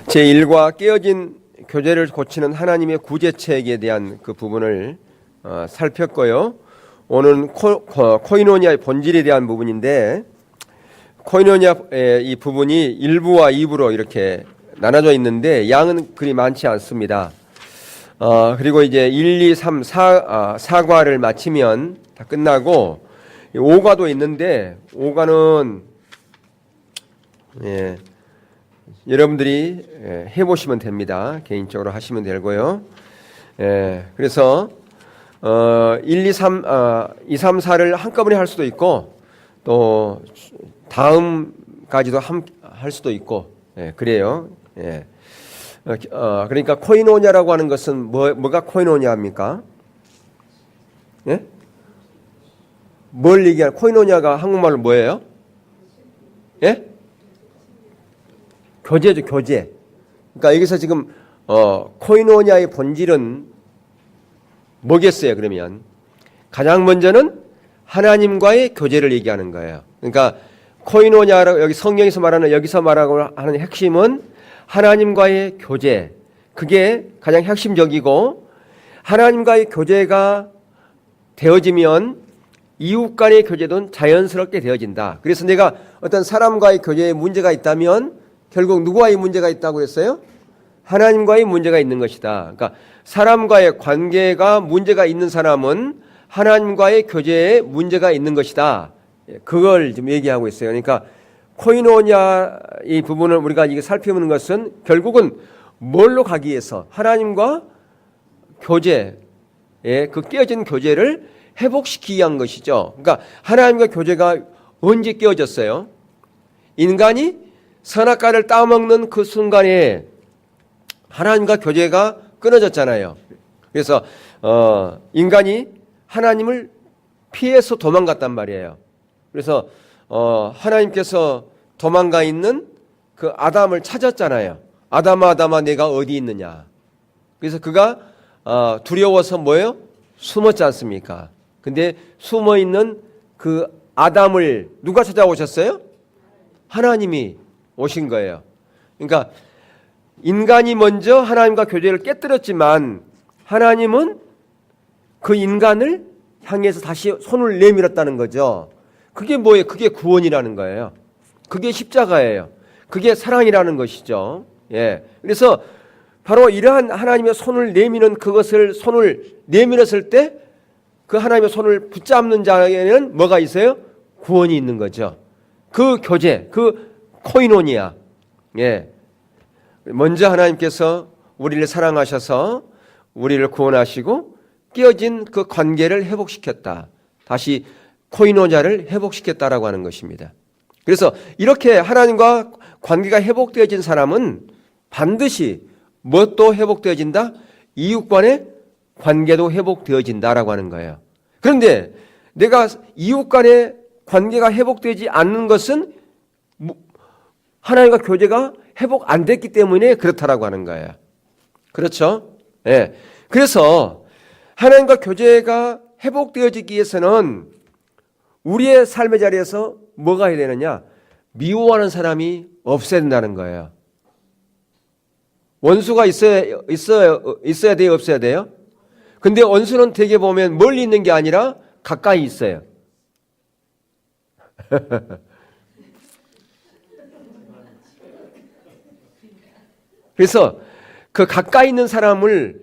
제1과 깨어진 교제를 고치는 하나님의 구제책에 대한 그 부분을 살폈고요. 오늘은 코이노니아의 본질에 대한 부분인데, 코이노니아의 이 부분이 1부와 2부로 이렇게 나눠져 있는데 양은 그리 많지 않습니다. 그리고 이제 1, 2, 3, 4과를 마치면 다 끝나고 5과도 있는데 5과는 여러분들이 해보시면 됩니다. 개인적으로 하시면 되고요. 그래서 1, 2, 3, 2, 3, 4를 한꺼번에 할 수도 있고 또 다음까지도 할 수도 있고 그래요. 그러니까 코이노냐라고 하는 것은 뭐가 코이노냐입니까? 예? 뭘 얘기하는 코이노냐가 한국말로 뭐예요? 예? 교제죠, 교제. 그러니까 여기서 지금 코이노냐의 본질은 뭐겠어요? 그러면 가장 먼저는 하나님과의 교제를 얘기하는 거예요. 그러니까 코이노냐라고 여기 성경에서 말하는 여기서 말하고 하는 핵심은 하나님과의 교제. 그게 가장 핵심적이고 하나님과의 교제가 되어지면 이웃 간의 교제도 자연스럽게 되어진다. 그래서 내가 어떤 사람과의 교제에 문제가 있다면 결국 누구와의 문제가 있다고 그랬어요? 하나님과의 문제가 있는 것이다. 그러니까 사람과의 관계가 문제가 있는 사람은 하나님과의 교제에 문제가 있는 것이다. 그걸 좀 얘기하고 있어요. 그러니까 코이노냐 이 부분을 우리가 이게 살펴보는 것은 결국은 뭘로 가기 위해서 하나님과 교제의 그 깨어진 교제를 회복시키기 위한 것이죠. 그러니까 하나님과 교제가 언제 깨어졌어요? 인간이 선악과를 따먹는 그 순간에 하나님과 교제가 끊어졌잖아요. 그래서 인간이 하나님을 피해서 도망갔단 말이에요. 그래서 하나님께서 도망가 있는 그 아담을 찾았잖아요. 아담아 내가 어디 있느냐. 그래서 그가 두려워서 뭐예요? 숨었지 않습니까? 근데 숨어 있는 그 아담을 누가 찾아오셨어요? 하나님이 오신 거예요. 그러니까 인간이 먼저 하나님과 교제를 깨뜨렸지만 하나님은 그 인간을 향해서 다시 손을 내밀었다는 거죠. 그게 뭐예요? 그게 구원이라는 거예요. 그게 십자가예요. 그게 사랑이라는 것이죠. 그래서 바로 이러한 하나님의 손을 내미는 그것을 손을 내밀었을 때 그 하나님의 손을 붙잡는 자에는 뭐가 있어요? 구원이 있는 거죠. 그 교제, 그 코이노니아. 먼저 하나님께서 우리를 사랑하셔서 우리를 구원하시고 깨어진 그 관계를 회복시켰다. 다시 코이노냐를 회복시켰다라고 하는 것입니다. 그래서 이렇게 하나님과 관계가 회복되어진 사람은 반드시 무엇도 회복되어진다? 이웃 간의 관계도 회복되어진다라고 하는 거예요. 그런데 내가 이웃 간의 관계가 회복되지 않는 것은 하나님과 교제가 회복 안 됐기 때문에 그렇다라고 하는 거예요. 그렇죠? 그래서 하나님과 교제가 회복되어지기 위해서는 우리의 삶의 자리에서 뭐가 해야 되느냐? 미워하는 사람이 없어야 된다는 거예요. 원수가 있어야 돼요? 없어야 돼요? 근데 원수는 되게 보면 멀리 있는 게 아니라 가까이 있어요. 그래서 그 가까이 있는 사람을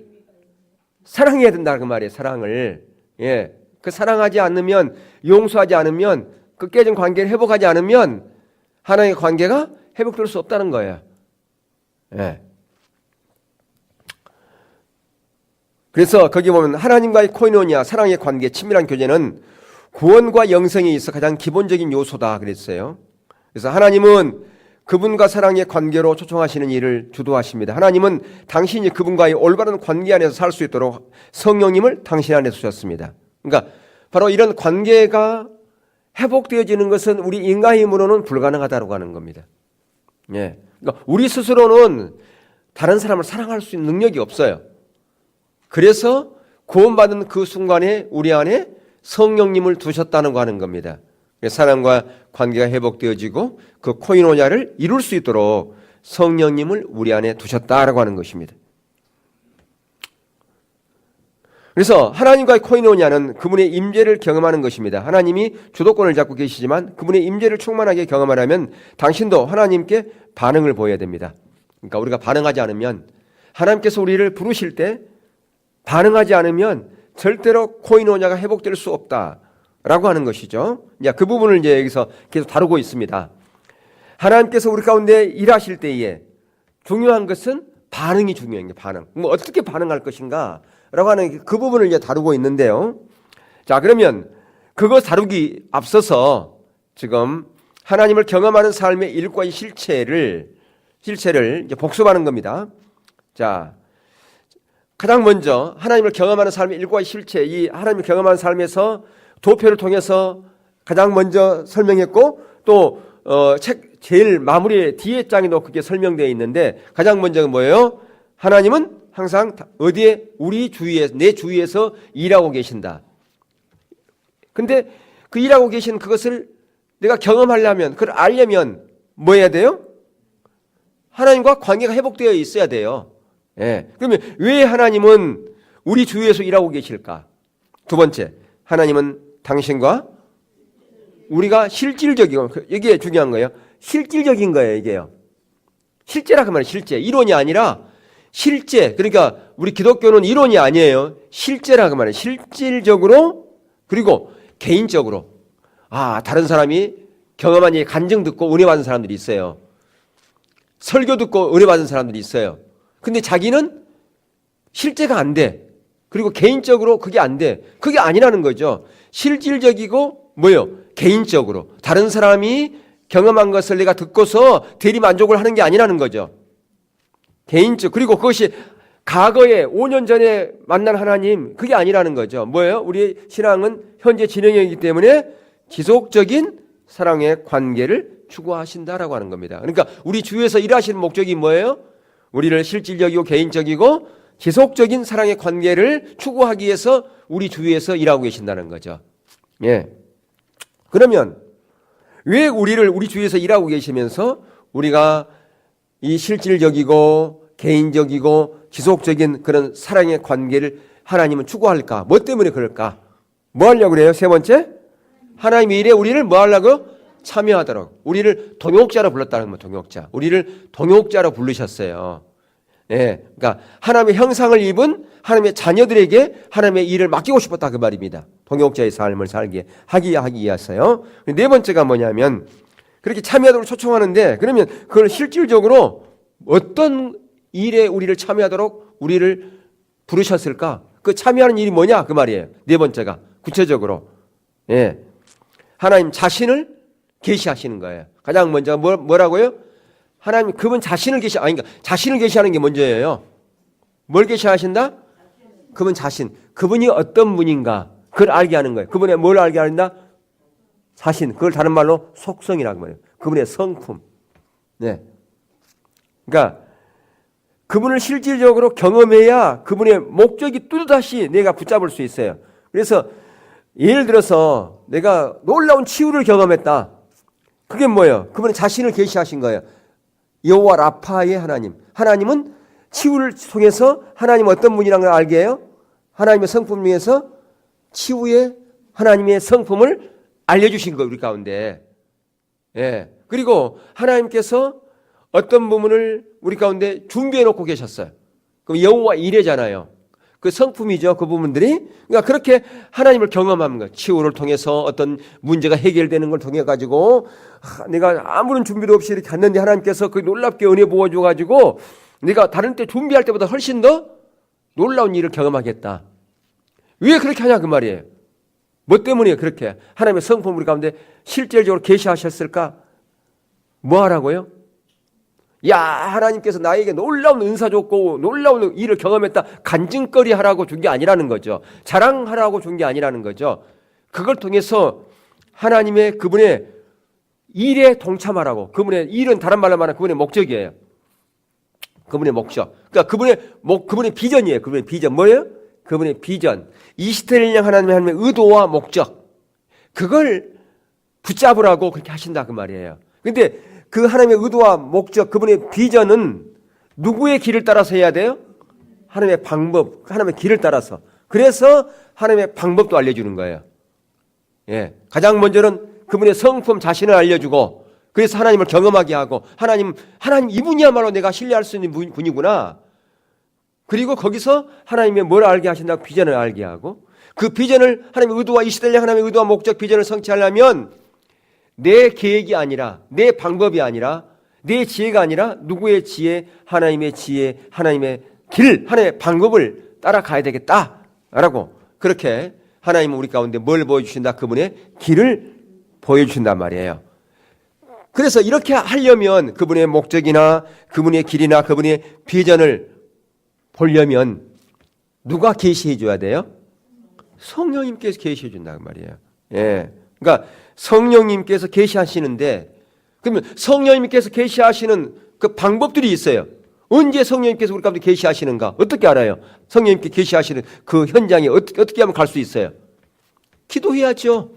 사랑해야 된다 그 말이에요. 사랑을. 그 사랑하지 않으면, 용서하지 않으면, 그 깨진 관계를 회복하지 않으면 하나님의 관계가 회복될 수 없다는 거예요. 그래서 거기 보면 하나님과의 코이노니아, 사랑의 관계, 친밀한 교제는 구원과 영생에 있어 가장 기본적인 요소다 그랬어요. 그래서 하나님은 그분과 사랑의 관계로 초청하시는 일을 주도하십니다. 하나님은 당신이 그분과의 올바른 관계 안에서 살 수 있도록 성령님을 당신 안에 두셨습니다. 그러니까 바로 이런 관계가 회복되어지는 것은 우리 인간의 힘으로는 불가능하다고 하는 겁니다. 그러니까 우리 스스로는 다른 사람을 사랑할 수 있는 능력이 없어요. 그래서 구원받은 그 순간에 우리 안에 성령님을 두셨다는 거 하는 겁니다. 사람과 관계가 회복되어지고 그 코이노냐를 이룰 수 있도록 성령님을 우리 안에 두셨다라고 하는 것입니다. 그래서 하나님과의 코이노니아는 그분의 임재를 경험하는 것입니다. 하나님이 주도권을 잡고 계시지만 그분의 임재를 충만하게 경험하려면 당신도 하나님께 반응을 보여야 됩니다. 그러니까 우리가 반응하지 않으면, 하나님께서 우리를 부르실 때 반응하지 않으면 절대로 코이노니아가 회복될 수 없다라고 하는 것이죠. 그 부분을 이제 여기서 계속 다루고 있습니다. 하나님께서 우리 가운데 일하실 때에 중요한 것은 반응이 중요한 게 반응. 어떻게 반응할 것인가? 라고 하는 그 부분을 이제 다루고 있는데요. 자, 그러면 그거 다루기 앞서서 지금 하나님을 경험하는 삶의 일과의 실체를 이제 복습하는 겁니다. 자, 가장 먼저 하나님을 경험하는 삶의 일과의 실체, 이 하나님을 경험하는 삶에서 도표를 통해서 가장 먼저 설명했고, 또 책 제일 마무리 뒤에 장에도 그게 설명되어 있는데, 가장 먼저는 뭐예요? 하나님은 항상 어디에? 우리 주위에서, 내 주위에서 일하고 계신다. 근데 그 일하고 계신 그것을 내가 경험하려면, 그걸 알려면 뭐 해야 돼요? 하나님과 관계가 회복되어 있어야 돼요. 예. 그러면 왜 하나님은 우리 주위에서 일하고 계실까? 두 번째, 하나님은 당신과 우리가 실질적이고, 이게 중요한 거예요. 실질적인 거예요, 이게요. 실제라 그 말이에요, 실제. 이론이 아니라 실제. 그러니까 우리 기독교는 이론이 아니에요. 실제라 그 말이에요. 실질적으로, 그리고 개인적으로. 다른 사람이 경험한 일 간증 듣고 은혜 받은 사람들이 있어요. 설교 듣고 은혜 받은 사람들이 있어요. 근데 자기는 실제가 안 돼. 그리고 개인적으로 그게 안 돼. 그게 아니라는 거죠. 실질적이고 뭐예요? 개인적으로. 다른 사람이 경험한 것을 내가 듣고서 대리 만족을 하는 게 아니라는 거죠. 개인적. 그리고 그것이 과거에 5년 전에 만난 하나님, 그게 아니라는 거죠. 뭐예요? 우리 신앙은 현재 진행형이기 때문에 지속적인 사랑의 관계를 추구하신다라고 하는 겁니다. 그러니까 우리 주위에서 일하시는 목적이 뭐예요? 우리를 실질적이고 개인적이고 지속적인 사랑의 관계를 추구하기 위해서 우리 주위에서 일하고 계신다는 거죠. 예. 그러면 왜 우리 주위에서 일하고 계시면서 우리가 이 실질적이고 개인적이고 지속적인 그런 사랑의 관계를 하나님은 추구할까? 뭐 때문에 그럴까? 뭐 하려고 그래요? 세 번째, 하나님의 일에 우리를 뭐 하려고? 참여하도록. 우리를 동역자로 불렀다는 거예요. 동역자. 우리를 동역자로 부르셨어요. 예, 그러니까 하나님의 형상을 입은 하나님의 자녀들에게 하나님의 일을 맡기고 싶었다 그 말입니다. 동역자의 삶을 살게 하기 위해서요. 네 번째가 뭐냐면, 그렇게 참여하도록 초청하는데, 그러면 그걸 실질적으로 어떤 일에 우리를 참여하도록 우리를 부르셨을까? 그 참여하는 일이 뭐냐 그 말이에요. 네 번째가 구체적으로, 예, 하나님 자신을 계시하시는 거예요. 가장 먼저 뭐라고요? 하나님 그분 자신을 그러니까 자신을 계시하는 게 먼저예요. 뭘 계시하신다? 그분 자신. 그분이 어떤 분인가 그걸 알게 하는 거예요. 그분의 뭘 알게 한다? 자신. 그걸 다른 말로 속성이라고 말해요. 그분의 성품. 네. 그러니까 그분을 실질적으로 경험해야 그분의 목적이 뚜렷이 내가 붙잡을 수 있어요. 그래서 예를 들어서 내가 놀라운 치유를 경험했다. 그게 뭐예요? 그분은 자신을 계시하신 거예요. 여호와 라파의 하나님. 하나님은 치유를 통해서 하나님 어떤 분이라는 걸 알게 해요. 하나님의 성품 중에서 치유의 하나님의 성품을 알려주신 거예요. 우리 가운데. 예. 그리고 하나님께서 어떤 부분을 우리 가운데 준비해 놓고 계셨어요. 그럼 여호와 이레잖아요. 그 성품이죠. 그 부분들이. 그러니까 그렇게 하나님을 경험하는 거예요. 치유를 통해서 어떤 문제가 해결되는 걸 통해 가지고 내가 아무런 준비도 없이 이렇게 갔는데 하나님께서 그 놀랍게 은혜 부어줘 가지고 내가 다른 때 준비할 때보다 훨씬 더 놀라운 일을 경험하겠다. 왜 그렇게 하냐 그 말이에요. 뭐 때문에 그렇게 하나님의 성품 우리 가운데 실질적으로 계시하셨을까? 뭐 하라고요? 야, 하나님께서 나에게 놀라운 은사 줬고 놀라운 일을 경험했다. 간증거리 하라고 준 게 아니라는 거죠. 자랑하라고 준 게 아니라는 거죠. 그걸 통해서 하나님의 그분의 일에 동참하라고. 그분의 일은 다른 말로 말하면 그분의 목적이에요. 그분의 목적. 그러니까 그분의 비전이에요. 그분의 비전. 뭐예요? 그분의 비전. 이스라엘령 하나님의 의도와 목적. 그걸 붙잡으라고 그렇게 하신다 그 말이에요. 근데 그 하나님의 의도와 목적, 그분의 비전은 누구의 길을 따라서 해야 돼요? 하나님의 방법, 하나님의 길을 따라서. 그래서 하나님의 방법도 알려주는 거예요. 예. 가장 먼저는 그분의 성품 자신을 알려주고, 그래서 하나님을 경험하게 하고, 하나님 이분이야말로 내가 신뢰할 수 있는 분이구나. 그리고 거기서 하나님의 뭘 알게 하신다고 비전을 알게 하고, 그 비전을 하나님의 의도와 이 시대의 하나님의 의도와 목적 비전을 성취하려면 내 계획이 아니라, 내 방법이 아니라, 내 지혜가 아니라 누구의 지혜, 하나님의 길, 하나님의 방법을 따라가야 되겠다라고, 그렇게 하나님은 우리 가운데 뭘 보여주신다? 그분의 길을 보여주신단 말이에요. 그래서 이렇게 하려면 그분의 목적이나 그분의 길이나 그분의 비전을 보려면 누가 계시해 줘야 돼요? 성령님께서 계시해 준다는 말이에요. 예. 그러니까 성령님께서 계시하시는데, 그러면 성령님께서 계시하시는 그 방법들이 있어요. 언제 성령님께서 우리 가운데 계시하시는가? 어떻게 알아요? 성령님께 계시하시는 그 현장에 어떻게 하면 갈 수 있어요? 기도해야죠.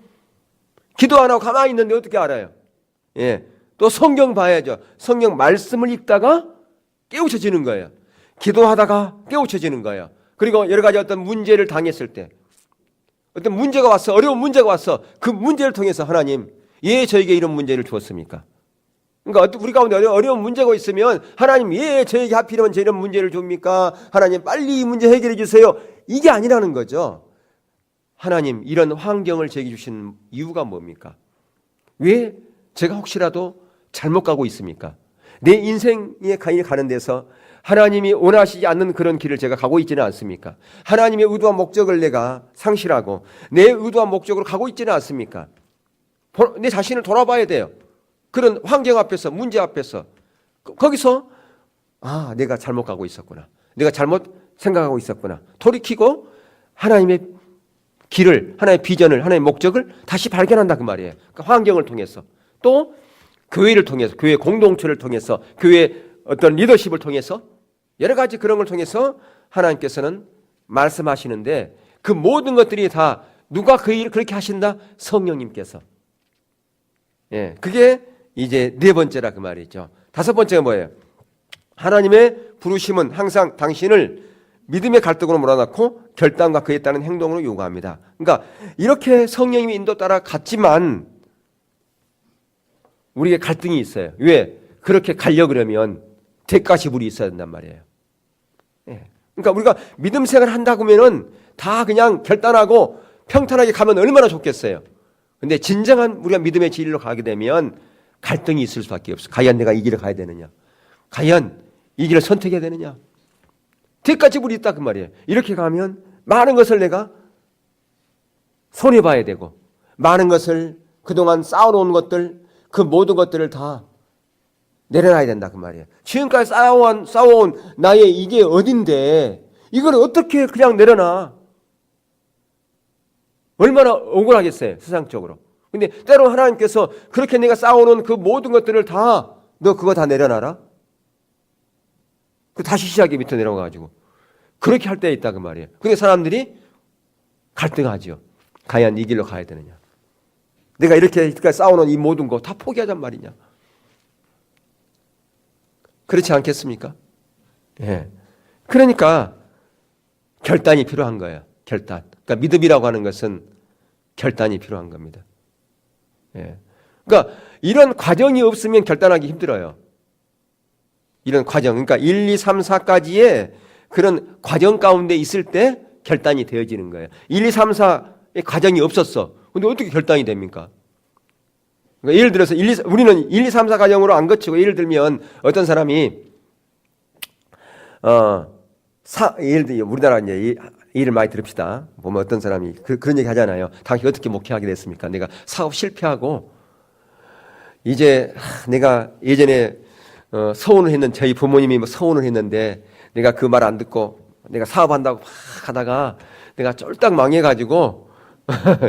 기도 안 하고 가만히 있는데 어떻게 알아요? 예. 또 성경 봐야죠. 성경 말씀을 읽다가 깨우쳐지는 거예요. 기도하다가 깨우쳐지는 거예요. 그리고 여러 가지 어떤 문제를 당했을 때, 어떤 문제가 왔어, 어려운 문제가 왔어. 그 문제를 통해서 하나님, 예, 저에게 이런 문제를 주었습니까? 그러니까 우리 가운데 어려운 문제가 있으면 하나님, 예, 저에게 하필이면 이런 문제를 줍니까? 하나님, 빨리 이 문제 해결해 주세요. 이게 아니라는 거죠. 하나님, 이런 환경을 제게 주신 이유가 뭡니까? 왜 제가 혹시라도 잘못 가고 있습니까? 내 인생에 가는 데서 하나님이 원하시지 않는 그런 길을 제가 가고 있지는 않습니까? 하나님의 의도와 목적을 내가 상실하고 내 의도와 목적으로 가고 있지는 않습니까? 내 자신을 돌아봐야 돼요. 그런 환경 앞에서, 문제 앞에서, 거기서 내가 잘못 가고 있었구나, 내가 잘못 생각하고 있었구나, 돌이키고 하나님의 길을, 하나님의 비전을, 하나님의 목적을 다시 발견한다 그 말이에요. 그러니까 환경을 통해서, 또 교회를 통해서, 교회 공동체를 통해서, 교회 어떤 리더십을 통해서, 여러 가지 그런 걸 통해서 하나님께서는 말씀하시는데, 그 모든 것들이 다 누가 그 일을 그렇게 하신다? 성령님께서. 예, 그게 이제 네 번째라 그 말이죠. 다섯 번째가 뭐예요? 하나님의 부르심은 항상 당신을 믿음의 갈등으로 몰아넣고 결단과 그에 따른 행동으로 요구합니다. 그러니까 이렇게 성령님의 인도 따라 갔지만 우리에게 갈등이 있어요. 왜? 그렇게 가려고 그러면 대가지불이 있어야 된단 말이에요. 예. 그러니까 우리가 믿음 생활을 한다고 하면은 다 그냥 결단하고 평탄하게 가면 얼마나 좋겠어요. 근데 진정한 우리가 믿음의 진리로 가게 되면 갈등이 있을 수밖에 없어요. 과연 내가 이 길을 가야 되느냐? 과연 이 길을 선택해야 되느냐? 뒤까지불이 있다 그 말이에요. 이렇게 가면 많은 것을 내가 손해봐야 되고, 많은 것을 그동안 쌓아놓은 것들, 그 모든 것들을 다 내려놔야 된다 그 말이에요. 지금까지 쌓아온 나의 이게 어딘데 이걸 어떻게 그냥 내려놔? 얼마나 억울하겠어요, 세상적으로. 근데 때로 하나님께서 그렇게 내가 쌓아놓은 그 모든 것들을 다, 너 그거 다 내려놔라. 그 다시 시작해 밑으로 내려가가지고 그렇게 할 때 있다 그 말이에요. 근데 사람들이 갈등하죠. 과연 이 길로 가야 되느냐? 내가 이렇게 쌓아놓은 이 모든 거 다 포기하잔 말이냐? 그렇지 않겠습니까? 예. 그러니까 결단이 필요한 거예요. 결단. 그러니까 믿음이라고 하는 것은 결단이 필요한 겁니다. 예. 그러니까 이런 과정이 없으면 결단하기 힘들어요. 이런 과정, 그러니까 1, 2, 3, 4까지의 그런 과정 가운데 있을 때 결단이 되어지는 거예요. 1, 2, 3, 4의 과정이 없었어. 근데 어떻게 결단이 됩니까? 그러니까 예를 들어서 우리는 1, 2, 3, 4 과정으로 안 거치고, 예를 들면 어떤 사람이 예를 들어 우리나라 이제 일을 많이 들읍시다. 보면 어떤 사람이 그런 얘기 하잖아요. 당신 어떻게 목회하게 됐습니까? 내가 사업 실패하고 이제 내가 예전에 서운을 했는, 저희 부모님이 뭐 서운을 했는데 내가 그 말 안 듣고 내가 사업한다고 막 하다가 내가 쫄딱 망해가지고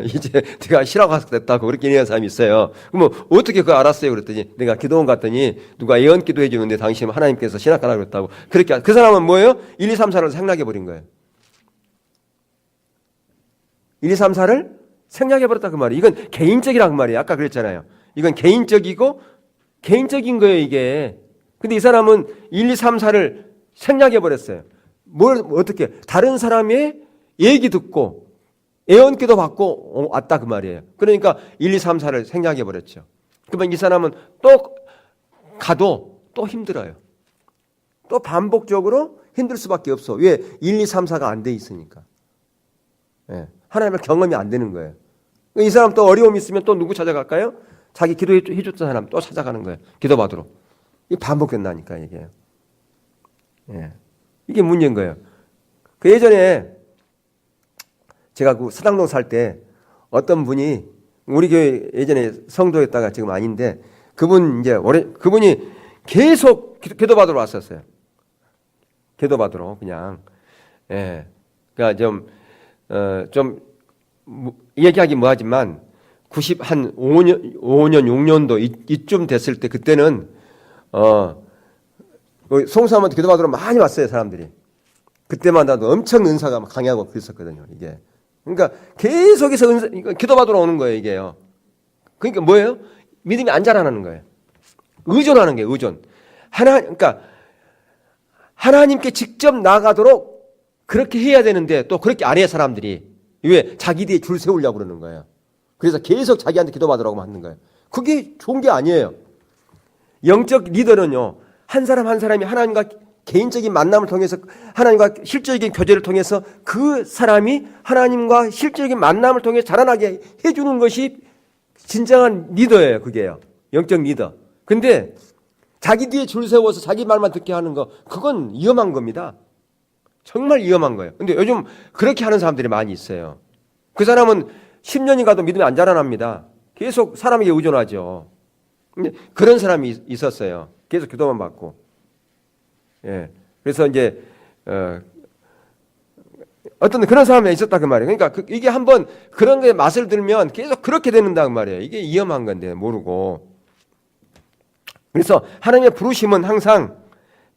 이제 내가 실화가 됐다고 그렇게 얘기하는 사람이 있어요. 그러면 어떻게 그거 알았어요? 그랬더니 내가 기도원 갔더니 누가 예언 기도해 주는데 당신 하나님께서 신학가라 그랬다고. 그렇게 그 사람은 뭐예요? 1, 2, 3, 4를 생략해 버린 거예요. 1, 2, 3, 4를 생략해 버렸다 그 말이에요. 이건 개인적이란 말이에요. 아까 그랬잖아요. 이건 개인적이고 개인적인 거예요, 이게. 근데 이 사람은 1, 2, 3, 4를 생략해 버렸어요. 어떻게 다른 사람의 얘기 듣고 애언기도 받고 왔다 그 말이에요. 그러니까 1, 2, 3, 4를 생략해 버렸죠. 그러면 이 사람은 또 가도 또 힘들어요. 또 반복적으로 힘들 수밖에 없어. 왜? 1, 2, 3, 4가 안 돼 있으니까. 예. 하나님의 경험이 안 되는 거예요. 이 사람 또 어려움이 있으면 또 누구 찾아갈까요? 자기 기도해 줬던 사람 또 찾아가는 거예요. 기도받으러. 이게 반복된다니까, 이게. 예. 이게 문제인 거예요. 그 예전에 제가 그 사당동 살 때 어떤 분이 우리 교회 예전에 성도였다가 지금 아닌데 그분이 계속 기도받으러 왔었어요. 기도받으러 그냥. 예. 그러니까 좀 얘기하기 뭐하지만 5년 6년도 이쯤 됐을 때 그때는 송수함한테 기도받으러 많이 왔어요, 사람들이. 그때마다도 엄청 은사가 강하고 그랬었거든요, 이게. 그러니까 계속해서 기도받으러 오는 거예요, 이게요. 그러니까 뭐예요? 믿음이 안 자라나는 거예요. 의존하는 거예요, 의존. 그러니까 하나님께 직접 나가도록 그렇게 해야 되는데 또 그렇게 안 해요, 사람들이. 왜? 자기 뒤에 줄 세우려고 그러는 거예요. 그래서 계속 자기한테 기도받으라고 하는 거예요. 그게 좋은 게 아니에요. 영적 리더는요, 한 사람 한 사람이 하나님과 개인적인 만남을 통해서 하나님과 실질적인 교제를 통해서 그 사람이 하나님과 실질적인 만남을 통해 자라나게 해주는 것이 진정한 리더예요, 그게요. 영적 리더. 근데 자기 뒤에 줄 세워서 자기 말만 듣게 하는 거, 그건 위험한 겁니다. 정말 위험한 거예요. 근데 요즘 그렇게 하는 사람들이 많이 있어요. 그 사람은 10년이 가도 믿음이 안 자라납니다. 계속 사람에게 의존하죠. 근데 그런 사람이 있었어요. 계속 기도만 받고. 예. 그래서 이제, 어떤 그런 사람이 있었다 그 말이에요. 그러니까 이게 한번 그런 게 맛을 들면 계속 그렇게 되는다 그 말이에요. 이게 위험한 건데, 모르고. 그래서 하나님의 부르심은 항상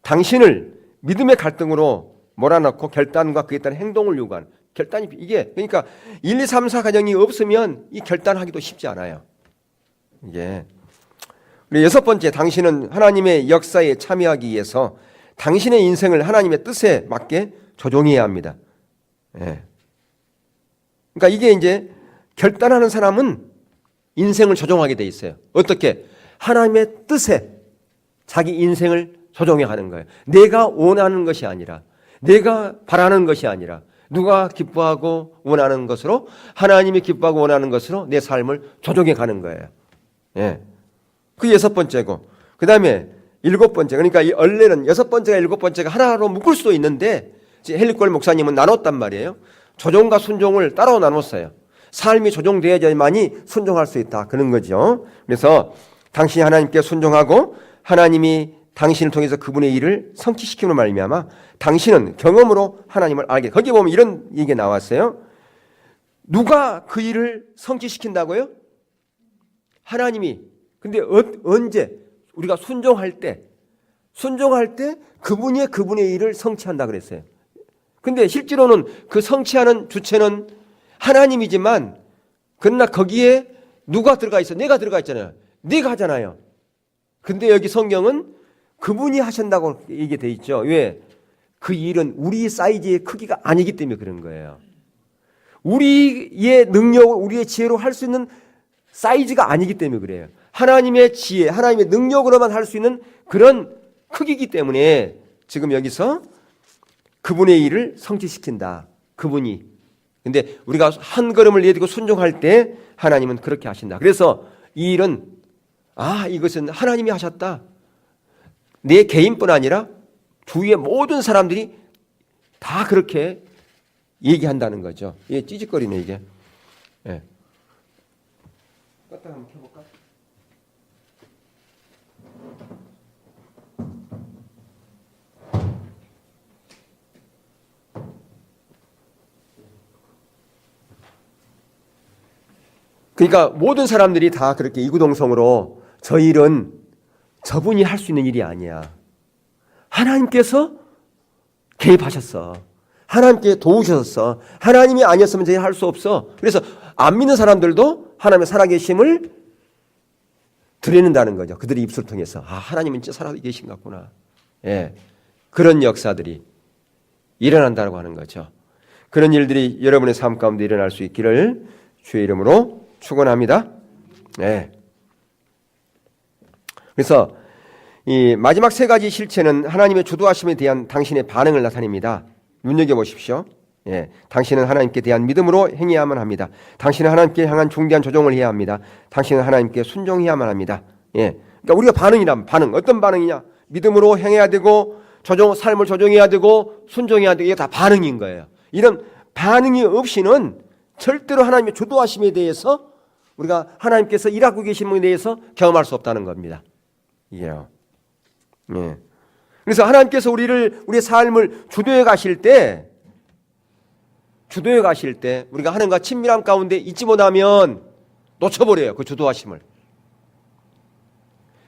당신을 믿음의 갈등으로 몰아넣고 결단과 그에 따른 행동을 요구하는 결단이 이게 그러니까 1, 2, 3, 4 과정이 없으면 이 결단하기도 쉽지 않아요. 이게 그리고 여섯 번째, 당신은 하나님의 역사에 참여하기 위해서 당신의 인생을 하나님의 뜻에 맞게 조종해야 합니다. 예. 그러니까 이게 이제 결단하는 사람은 인생을 조종하게 돼 있어요. 어떻게? 하나님의 뜻에 자기 인생을 조종해 가는 거예요. 내가 원하는 것이 아니라, 내가 바라는 것이 아니라, 누가 기뻐하고 원하는 것으로, 하나님이 기뻐하고 원하는 것으로 내 삶을 조종해 가는 거예요. 예. 그 여섯 번째고, 그 다음에 일곱 번째, 그러니까 이 원래는 여섯 번째가 일곱 번째가 하나로 묶을 수도 있는데, 헬리콜 목사님은 나눴단 말이에요. 조종과 순종을 따로 나눴어요. 삶이 조종되어야만이 순종할 수 있다. 그런 거죠. 그래서 당신이 하나님께 순종하고 하나님이 당신을 통해서 그분의 일을 성취시키는 말미암아 당신은 경험으로 하나님을 알게. 거기 보면 이런 얘기가 나왔어요. 누가 그 일을 성취시킨다고요? 하나님이. 근데 언제? 우리가 순종할 때 그분이 그분의 일을 성취한다 그랬어요. 근데 실제로는 그 성취하는 주체는 하나님이지만 그러나 거기에 누가 들어가 있어? 내가 들어가 있잖아요. 내가 하잖아요. 근데 여기 성경은 그분이 하신다고 얘기돼 있죠. 왜? 그 일은 우리 사이즈의 크기가 아니기 때문에 그런 거예요. 우리의 능력을 우리의 지혜로 할 수 있는 사이즈가 아니기 때문에 그래요. 하나님의 지혜, 하나님의 능력으로만 할 수 있는 그런 크기이기 때문에 지금 여기서 그분의 일을 성취시킨다. 그분이. 근데 우리가 한 걸음을 내딛고 순종할 때 하나님은 그렇게 하신다. 그래서 이 일은 이것은 하나님이 하셨다. 내 개인뿐 아니라 주위의 모든 사람들이 다 그렇게 얘기한다는 거죠. 이게 찌직거리네 이게. 예. 껐다가 한번 켜볼까? 그러니까 모든 사람들이 다 그렇게 이구동성으로 저 일은 저분이 할 수 있는 일이 아니야. 하나님께서 개입하셨어. 하나님께 도우셨어. 하나님이 아니었으면 저희 할 수 없어. 그래서 안 믿는 사람들도 하나님의 살아계심을 드러낸다는 거죠. 그들의 입술을 통해서 하나님은 진짜 살아 계신 것 같구나. 예, 그런 역사들이 일어난다고 하는 거죠. 그런 일들이 여러분의 삶 가운데 일어날 수 있기를 주의 이름으로 축원합니다. 예. 그래서 이 마지막 세 가지 실체는 하나님의 주도하심에 대한 당신의 반응을 나타냅니다. 눈여겨보십시오. 예, 당신은 하나님께 대한 믿음으로 행해야만 합니다. 당신은 하나님께 향한 중대한 조종을 해야 합니다. 당신은 하나님께 순종해야만 합니다. 예, 그러니까 우리가 반응이라면 반응 어떤 반응이냐? 믿음으로 행해야 되고 삶을 조정해야 되고 순종해야 되고 이게 다 반응인 거예요. 이런 반응이 없이는 절대로 하나님의 주도하심에 대해서 우리가 하나님께서 일하고 계신 분에 대해서 경험할 수 없다는 겁니다. 이게요. 예. 그래서 하나님께서 우리의 삶을 주도해 가실 때 우리가 하나님과 친밀함 가운데 있지 못하면 놓쳐버려요. 그 주도하심을.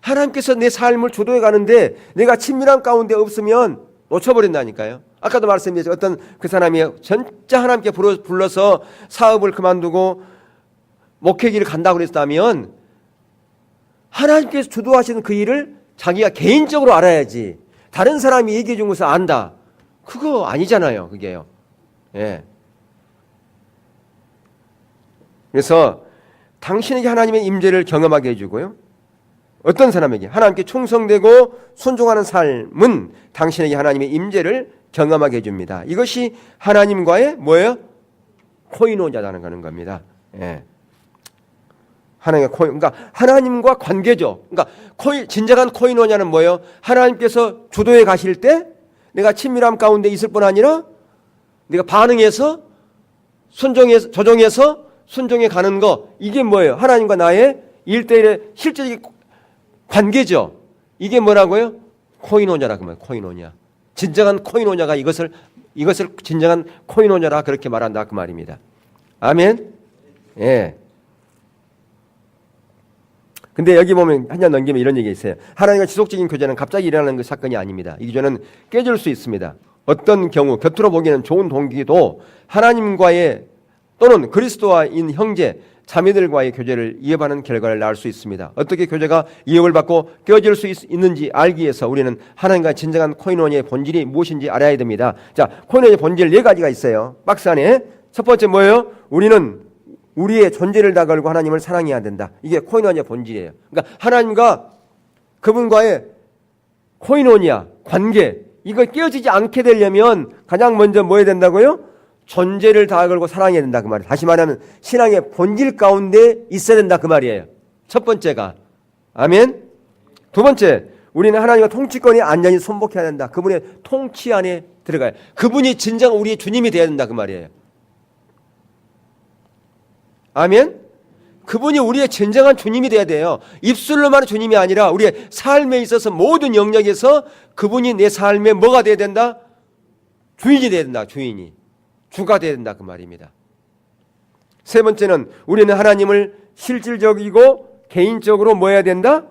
하나님께서 내 삶을 주도해 가는데 내가 친밀함 가운데 없으면 놓쳐버린다니까요. 아까도 말씀드렸죠. 어떤 그 사람이 진짜 하나님께 불러서 사업을 그만두고 목회길을 간다고 그랬다면 하나님께서 주도하시는 그 일을 자기가 개인적으로 알아야지. 다른 사람이 얘기해 준 것을 안다. 그거 아니잖아요. 그게요. 예. 그래서 당신에게 하나님의 임재를 경험하게 해주고요. 어떤 사람에게 하나님께 충성되고 순종하는 삶은 당신에게 하나님의 임재를 경험하게 해줍니다. 이것이 하나님과의 뭐예요? 코이노냐라는 거는 겁니다. 예. 그러니까 하나님과 관계죠. 그러니까 진정한 코이노냐는 뭐예요? 하나님께서 주도해 가실 때 내가 친밀함 가운데 있을 뿐 아니라 내가 반응해서 조정해서 순종해 가는 거, 이게 뭐예요? 하나님과 나의 1대1의 실제적인 관계죠. 이게 뭐라고요? 코이노냐라고 말해요. 코이노냐. 진정한 코이노냐가 이것을 진정한 코이노냐라 그렇게 말한다 그 말입니다. 아멘. 예. 근데 여기 보면 한 장 넘기면 이런 얘기가 있어요. 하나님과 지속적인 교제는 갑자기 일어나는 그 사건이 아닙니다. 이 교제는 깨질 수 있습니다. 어떤 경우 곁으로 보기에는 좋은 동기도 하나님과의 또는 그리스도와인 형제, 자매들과의 교제를 이어가는 결과를 낳을 수 있습니다. 어떻게 교제가 이역을 받고 깨어질 수 있는지 알기 위해서 우리는 하나님과 진정한 코이노니아의 본질이 무엇인지 알아야 됩니다. 자, 코이노니아의 본질 4가지가 있어요. 박스 안에. 첫 번째 뭐예요? 우리는 우리의 존재를 다 걸고 하나님을 사랑해야 된다. 이게 코이노니아의 본질이에요. 그러니까 하나님과 그분과의 코이노니아, 관계, 이거 깨어지지 않게 되려면 가장 먼저 뭐 해야 된다고요? 존재를 다 걸고 사랑해야 된다 그 말이에요. 다시 말하면 신앙의 본질 가운데 있어야 된다 그 말이에요. 첫 번째가. 아멘. 두 번째, 우리는 하나님과 통치권에 안전히 손복해야 된다. 그분의 통치 안에 들어가요. 그분이 진정 우리의 주님이 되어야 된다 그 말이에요. 아멘. 그분이 우리의 진정한 주님이 되어야 돼요. 입술로만 주님이 아니라 우리의 삶에 있어서 모든 영역에서 그분이 내 삶에 뭐가 되어야 된다? 주인이 되어야 된다. 주가 되어야 된다 그 말입니다. 세 번째는 우리는 하나님을 실질적이고 개인적으로 뭐 해야 된다?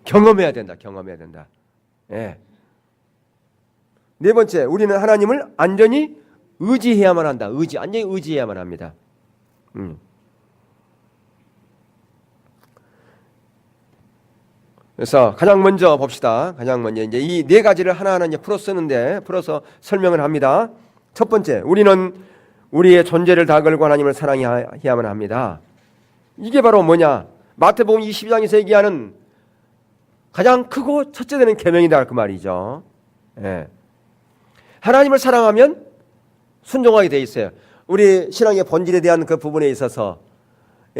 경험해야 된다. 예. 네 번째, 우리는 하나님을 안전히 의지해야만 한다. 안전히 의지해야만 합니다. 그래서 가장 먼저 봅시다. 이제 이 4가지를 하나하나 이제 풀어서 설명을 합니다. 첫 번째, 우리는 우리의 존재를 다 걸고 하나님을 사랑해야만 합니다. 이게 바로 뭐냐? 마태복음 22장에서 얘기하는 가장 크고 첫째 되는 계명이다 그 말이죠. 예. 하나님을 사랑하면 순종하게 돼 있어요. 우리 신앙의 본질에 대한 그 부분에 있어서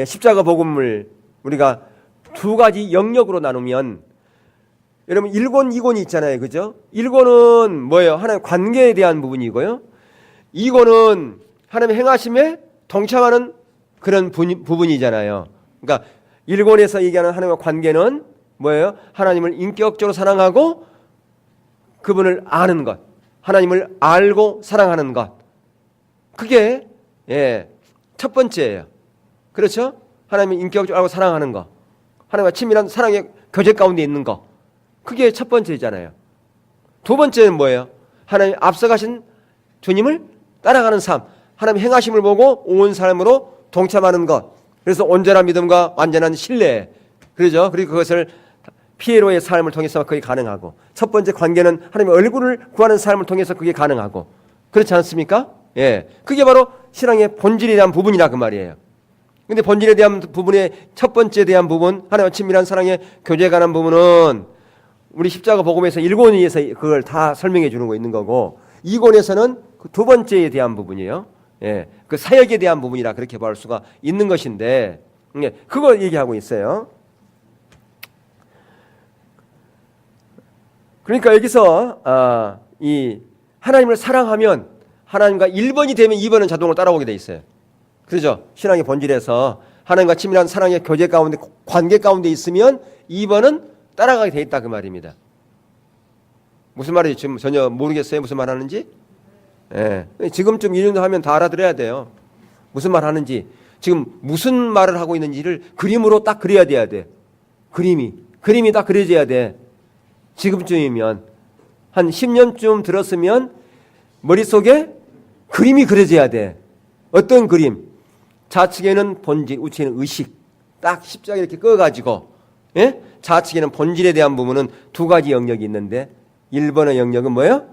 십자가 복음을 우리가 2가지 영역으로 나누면, 여러분 1권, 2권이 있잖아요. 그죠? 1권은 뭐예요? 하나님 관계에 대한 부분이고요. 2권은 하나님의 행하심에 동참하는 그런 부분이잖아요. 그러니까 1권에서 얘기하는 하나님과 관계는 뭐예요? 하나님을 인격적으로 사랑하고 그분을 아는 것, 하나님을 알고 사랑하는 것. 그게 첫 번째예요. 그렇죠? 하나님을 인격적으로 알고 사랑하는 것, 하나님과 친밀한 사랑의 교제 가운데 있는 것. 그게 첫 번째잖아요. 두 번째는 뭐예요? 하나님 앞서가신 주님을 따라가는 삶, 하나님 행하심을 보고 온 삶으로 동참하는 것. 그래서 온전한 믿음과 완전한 신뢰, 그러죠? 그리고 그것을 피에로의 삶을 통해서 그게 가능하고, 첫 번째 관계는 하나님의 얼굴을 구하는 삶을 통해서 그게 가능하고, 그렇지 않습니까? 예. 그게 바로 신앙의 본질에 대한 부분이라 그 말이에요. 근데 본질에 대한 부분의 첫 번째에 대한 부분, 하나님과 친밀한 사랑의 교제에 관한 부분은 우리 십자가 복음에서 1권에서 그걸 다 설명해 주는 거 있는 거고, 2권에서는 그 두 번째에 대한 부분이에요. 예. 그 사역에 대한 부분이라 그렇게 볼 수가 있는 것인데, 예. 그걸 얘기하고 있어요. 그러니까 여기서 이 하나님을 사랑하면 하나님과 1번이 되면 2번은 자동으로 따라오게 돼 있어요. 그렇죠? 신앙의 본질에서 하나님과 친밀한 사랑의 교제 가운데, 관계 가운데 있으면 2번은 따라가게 돼 있다 그 말입니다. 무슨 말인지 지금 전혀 모르겠어요? 무슨 말 하는지? 예. 지금쯤 이 정도 하면 다 알아들어야 돼요. 무슨 말 하는지, 지금 무슨 말을 하고 있는지를 그림으로 딱 그려야 돼야 돼. 그림이 딱 그려져야 돼. 지금쯤이면 한 10년쯤 들었으면 머릿속에 그림이 그려져야 돼. 어떤 그림? 좌측에는 본질, 우측에는 의식. 딱 십자가 이렇게 꺼가지고, 예? 좌측에는 본질에 대한 부분은 두 가지 영역이 있는데, 1번의 영역은 뭐예요?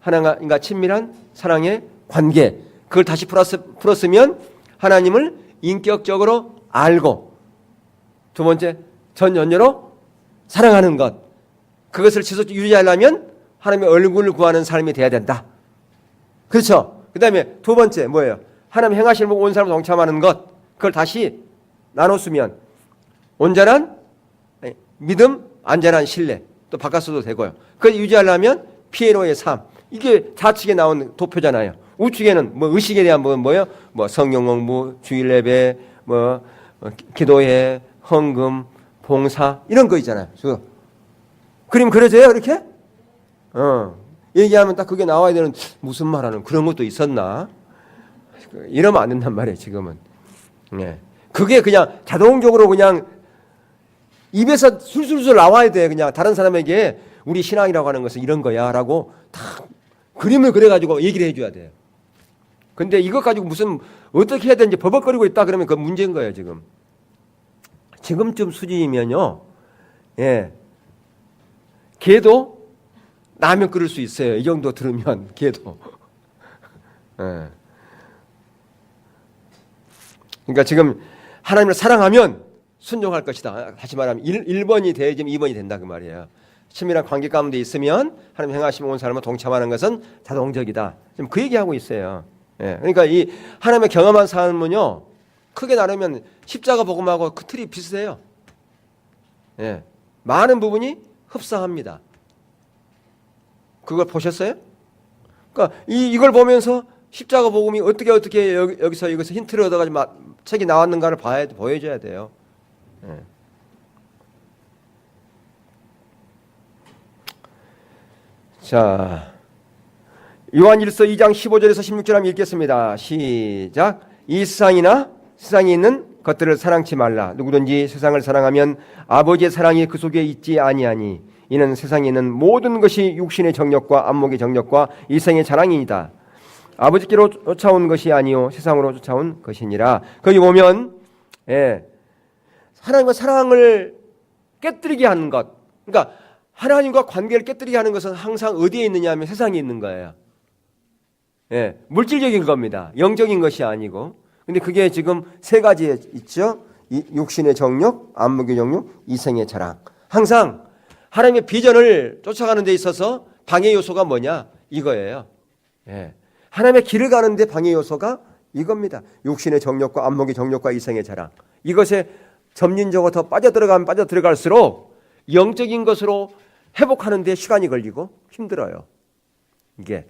하나님과 친밀한 사랑의 관계. 그걸 다시 풀었으면 하나님을 인격적으로 알고, 두 번째, 전연녀로 사랑하는 것. 그것을 지속적으로 유지하려면 하나님의 얼굴을 구하는 삶이 돼야 된다. 그렇죠? 그 다음에 두 번째 뭐예요? 하나님 행하실 온 사람을 동참하는 것. 그걸 다시 나눴으면 온전한 믿음, 안전한 신뢰. 또 바꿨어도 되고요. 그걸 유지하려면 피에로의 삶. 이게 좌측에 나온 도표잖아요. 우측에는 뭐 의식에 대한 부분 뭐예요? 뭐 성경 공부, 주일 예배, 뭐 기도회, 헌금, 봉사 이런 거 있잖아요. 그림 그려져요, 이렇게? 얘기하면 딱 그게 나와야 되는, 무슨 말하는 그런 것도 있었나? 이러면 안 된단 말이에요, 지금은. 네. 그게 그냥 자동적으로 그냥 입에서 술술술 나와야 돼. 그냥 다른 사람에게 우리 신앙이라고 하는 것은 이런 거야 라고 딱 그림을 그려가지고 얘기를 해줘야 돼요. 근데 이것 가지고 무슨 어떻게 해야 되는지 버벅거리고 있다 그러면 그건 문제인 거예요, 지금. 지금쯤 수준이면요, 예. 개도 라면 끓일 수 있어요. 이 정도 들으면 개도. 예. 그러니까 지금 하나님을 사랑하면 순종할 것이다. 다시 말하면 1번이 돼야지 2번이 된다 그 말이에요. 친밀한 관계 가운데 있으면 하나님 행하시면 온 사람과 동참하는 것은 자동적이다. 지금 그 얘기하고 있어요. 예. 그러니까 이 하나님의 경험한 삶은요, 크게 나누면 십자가 복음하고 그 틀이 비슷해요. 예. 많은 부분이 흡사합니다. 그걸 보셨어요? 그러니까 이걸 보면서 십자가 복음이 어떻게 여기서 힌트를 얻어가지고 책이 나왔는가를 보여줘야 돼요. 예. 자, 요한일서 2장 15절에서 16절 한번 읽겠습니다. 시작. 이 세상에 있는 것들을 사랑치 말라. 누구든지 세상을 사랑하면 아버지의 사랑이 그 속에 있지 아니하니 이는 세상에 있는 모든 것이 육신의 정욕과 안목의 정욕과 이생의 자랑이니이다. 아버지께로 쫓아온 것이 아니요 세상으로 쫓아온 것이니라. 거기 보면, 예, 하나님과 사랑을 깨뜨리게 하는 것, 그러니까 하나님과 관계를 깨뜨리게 하는 것은 항상 어디에 있느냐 하면 세상에 있는 거예요. 예, 물질적인 겁니다. 영적인 것이 아니고. 근데 그게 지금 세 가지에 있죠. 육신의 정욕, 안목의 정욕, 이생의 자랑. 항상 하나님의 비전을 쫓아가는 데 있어서 방해 요소가 뭐냐? 이거예요. 예. 하나님의 길을 가는데 방해 요소가 이겁니다. 육신의 정욕과 안목의 정욕과 이생의 자랑. 이것에 점진적으로 더 빠져들어갈수록 영적인 것으로 회복하는 데 시간이 걸리고 힘들어요. 이게.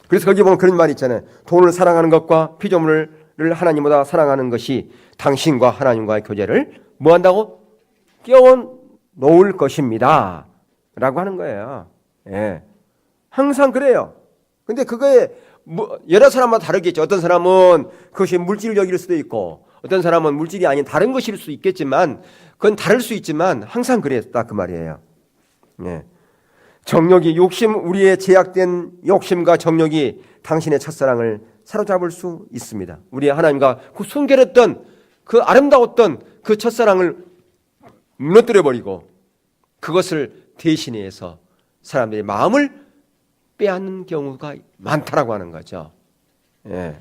그래서 거기 보면 그런 말이 있잖아요. 돈을 사랑하는 것과 피조물을 하나님보다 사랑하는 것이 당신과 하나님과의 교제를 뭐 한다고? 끼워 놓을 것입니다. 라고 하는 거예요. 예. 항상 그래요. 근데 그거에 여러 사람마다 다르겠죠. 어떤 사람은 그것이 물질적일 수도 있고 어떤 사람은 물질이 아닌 다른 것일 수 있겠지만 그건 다를 수 있지만 항상 그랬다 그 말이에요. 예. 정욕이 우리의 제약된 욕심과 정욕이 당신의 첫사랑을 사로잡을 수 있습니다. 우리 하나님과 그 순결했던 그 아름다웠던 그 첫사랑을 무너뜨려 버리고 그것을 대신해서 사람들의 마음을 빼앗는 경우가 많다라고 하는 거죠. 예.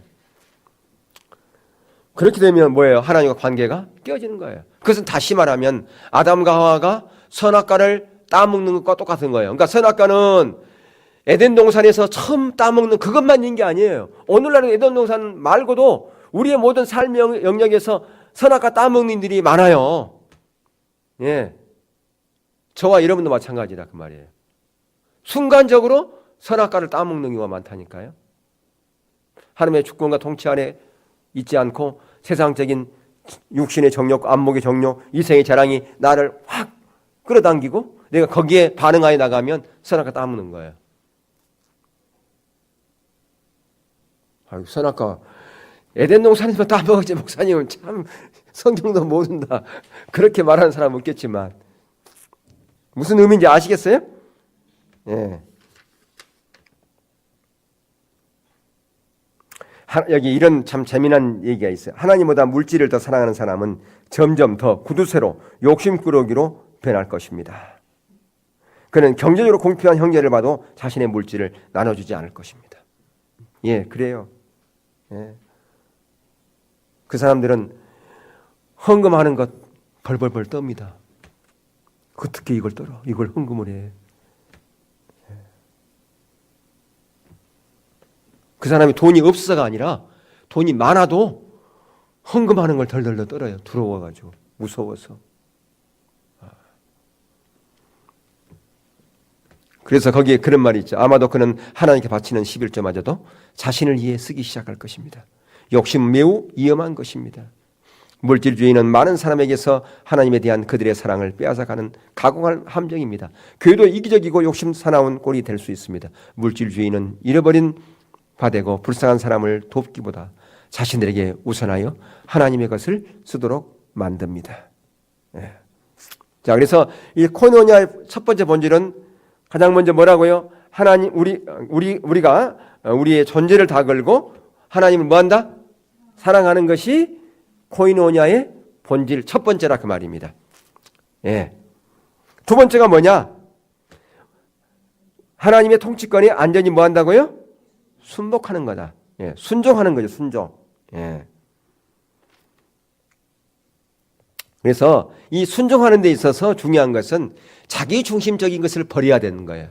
그렇게 되면 뭐예요? 하나님과 관계가 깨어지는 거예요. 그것은 다시 말하면 아담과 하와가 선악과를 따먹는 것과 똑같은 거예요. 그러니까 선악과는 에덴 동산에서 처음 따먹는 그것만 있는 게 아니에요. 오늘날의 에덴 동산 말고도 우리의 모든 삶의 영역에서 선악과 따먹는 일이 많아요. 예. 저와 여러분도 마찬가지다 그 말이에요. 순간적으로 선악과를 따먹는 경우가 많다니까요. 하나님의 주권과 통치 안에 있지 않고 세상적인 육신의 정욕, 안목의 정욕, 이생의 자랑이 나를 확 끌어당기고 내가 거기에 반응하여 나가면 선악과 따먹는 거예요. 아유, 선악과 에덴 동산에서 따먹었지 목사님은 참 성경도 모른다 그렇게 말하는 사람은 없겠지만 무슨 의미인지 아시겠어요? 예. 여기 이런 참 재미난 얘기가 있어요. 하나님보다 물질을 더 사랑하는 사람은 점점 더 구두쇠로 욕심꾸러기로 변할 것입니다. 그는 경제적으로 공평한 형제를 봐도 자신의 물질을 나눠주지 않을 것입니다. 예, 그래요. 예. 그 사람들은 헌금하는 것 벌벌벌 떱니다. 어떻게 이걸 떨어? 이걸 헌금을 해. 그 사람이 돈이 없어서가 아니라 돈이 많아도 헌금하는 걸 덜덜 떨어요. 두려워가지고 무서워서. 그래서 거기에 그런 말이 있죠. 아마도 그는 하나님께 바치는 11조마저도 자신을 위해 쓰기 시작할 것입니다. 욕심 매우 위험한 것입니다. 물질주의는 많은 사람에게서 하나님에 대한 그들의 사랑을 빼앗아가는 가공한 함정입니다. 교회도 이기적이고 욕심 사나운 꼴이 될 수 있습니다. 물질주의는 잃어버린 바되고 불쌍한 사람을 돕기보다 자신들에게 우선하여 하나님의 것을 쓰도록 만듭니다. 예. 자, 그래서 이 코이노니아의 첫 번째 본질은 가장 먼저 뭐라고요? 하나님 우리가 우리의 존재를 다 걸고 하나님을 뭐한다? 사랑하는 것이 코이노니아의 본질 첫 번째라 그 말입니다. 예. 두 번째가 뭐냐? 하나님의 통치권에 안전히 뭐한다고요? 순복하는 거다. 예. 순종하는 거죠. 순종. 예. 그래서 이 순종하는 데 있어서 중요한 것은 자기 중심적인 것을 버려야 되는 거예요.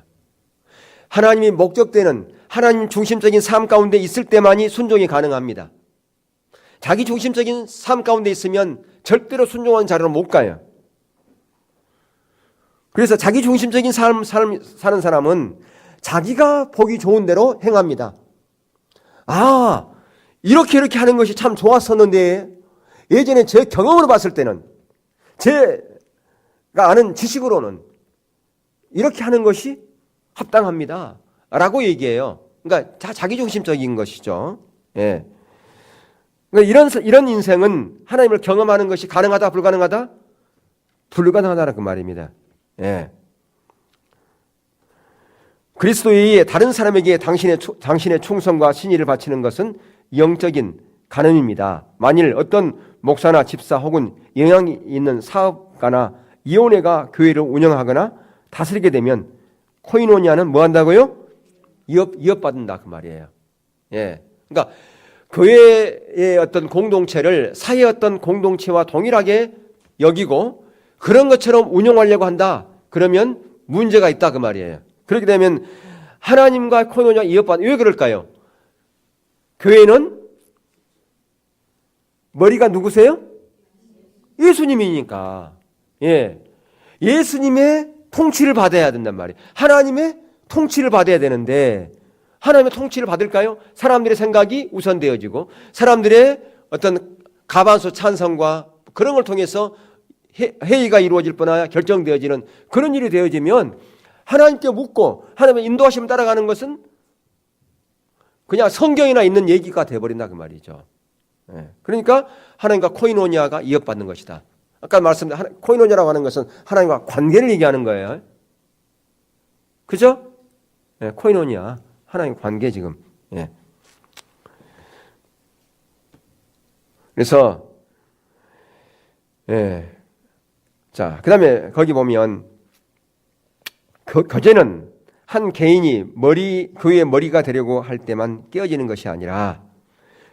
하나님이 목적되는 하나님 중심적인 삶 가운데 있을 때만이 순종이 가능합니다. 자기 중심적인 삶 가운데 있으면 절대로 순종하는 자리로 못 가요. 그래서 자기 중심적인 삶 사는 사람은 자기가 보기 좋은 대로 행합니다. 아, 이렇게 하는 것이 참 좋았었는데 예전에 제 경험으로 봤을 때는 제가 아는 지식으로는 이렇게 하는 것이 합당합니다. 라고 얘기해요. 그러니까 자기중심적인 것이죠. 예. 그러니까 이런 인생은 하나님을 경험하는 것이 가능하다, 불가능하다? 불가능하다는 그 말입니다. 예. 그리스도의 다른 사람에게 당신의 충성과 신의를 바치는 것은 영적인 간음입니다. 만일 어떤 목사나 집사 혹은 영향이 있는 사업가나 이혼회가 교회를 운영하거나 다스리게 되면 코이노니아는 뭐 한다고요? 이업받는다 그 말이에요. 예. 그러니까 교회의 어떤 공동체를 사회의 어떤 공동체와 동일하게 여기고 그런 것처럼 운영하려고 한다. 그러면 문제가 있다 그 말이에요. 그렇게 되면 하나님과 코이노니아 이업받는 왜 그럴까요? 교회는 머리가 누구세요? 예수님이니까. 예. 예수님의 통치를 받아야 된단 말이에요. 하나님의 통치를 받아야 되는데 하나님의 통치를 받을까요? 사람들의 생각이 우선되어지고 사람들의 어떤 가반수 찬성과 그런 걸 통해서 회의가 이루어질 뻔하여 결정되어지는 그런 일이 되어지면 하나님께 묻고 하나님의 인도하심을 따라가는 것은 그냥 성경이나 있는 얘기가 되어버린다 그 말이죠. 예. 그러니까 하나님과 코이노니아가 이어받는 것이다. 아까 말씀드린 코이노니아라고 하는 것은 하나님과 관계를 얘기하는 거예요. 그죠? 예, 코이노니아. 하나님 관계 지금. 예. 그래서, 예. 자, 그 다음에 거기 보면, 교제는 한 개인이 교회의 머리가 되려고 할 때만 깨어지는 것이 아니라,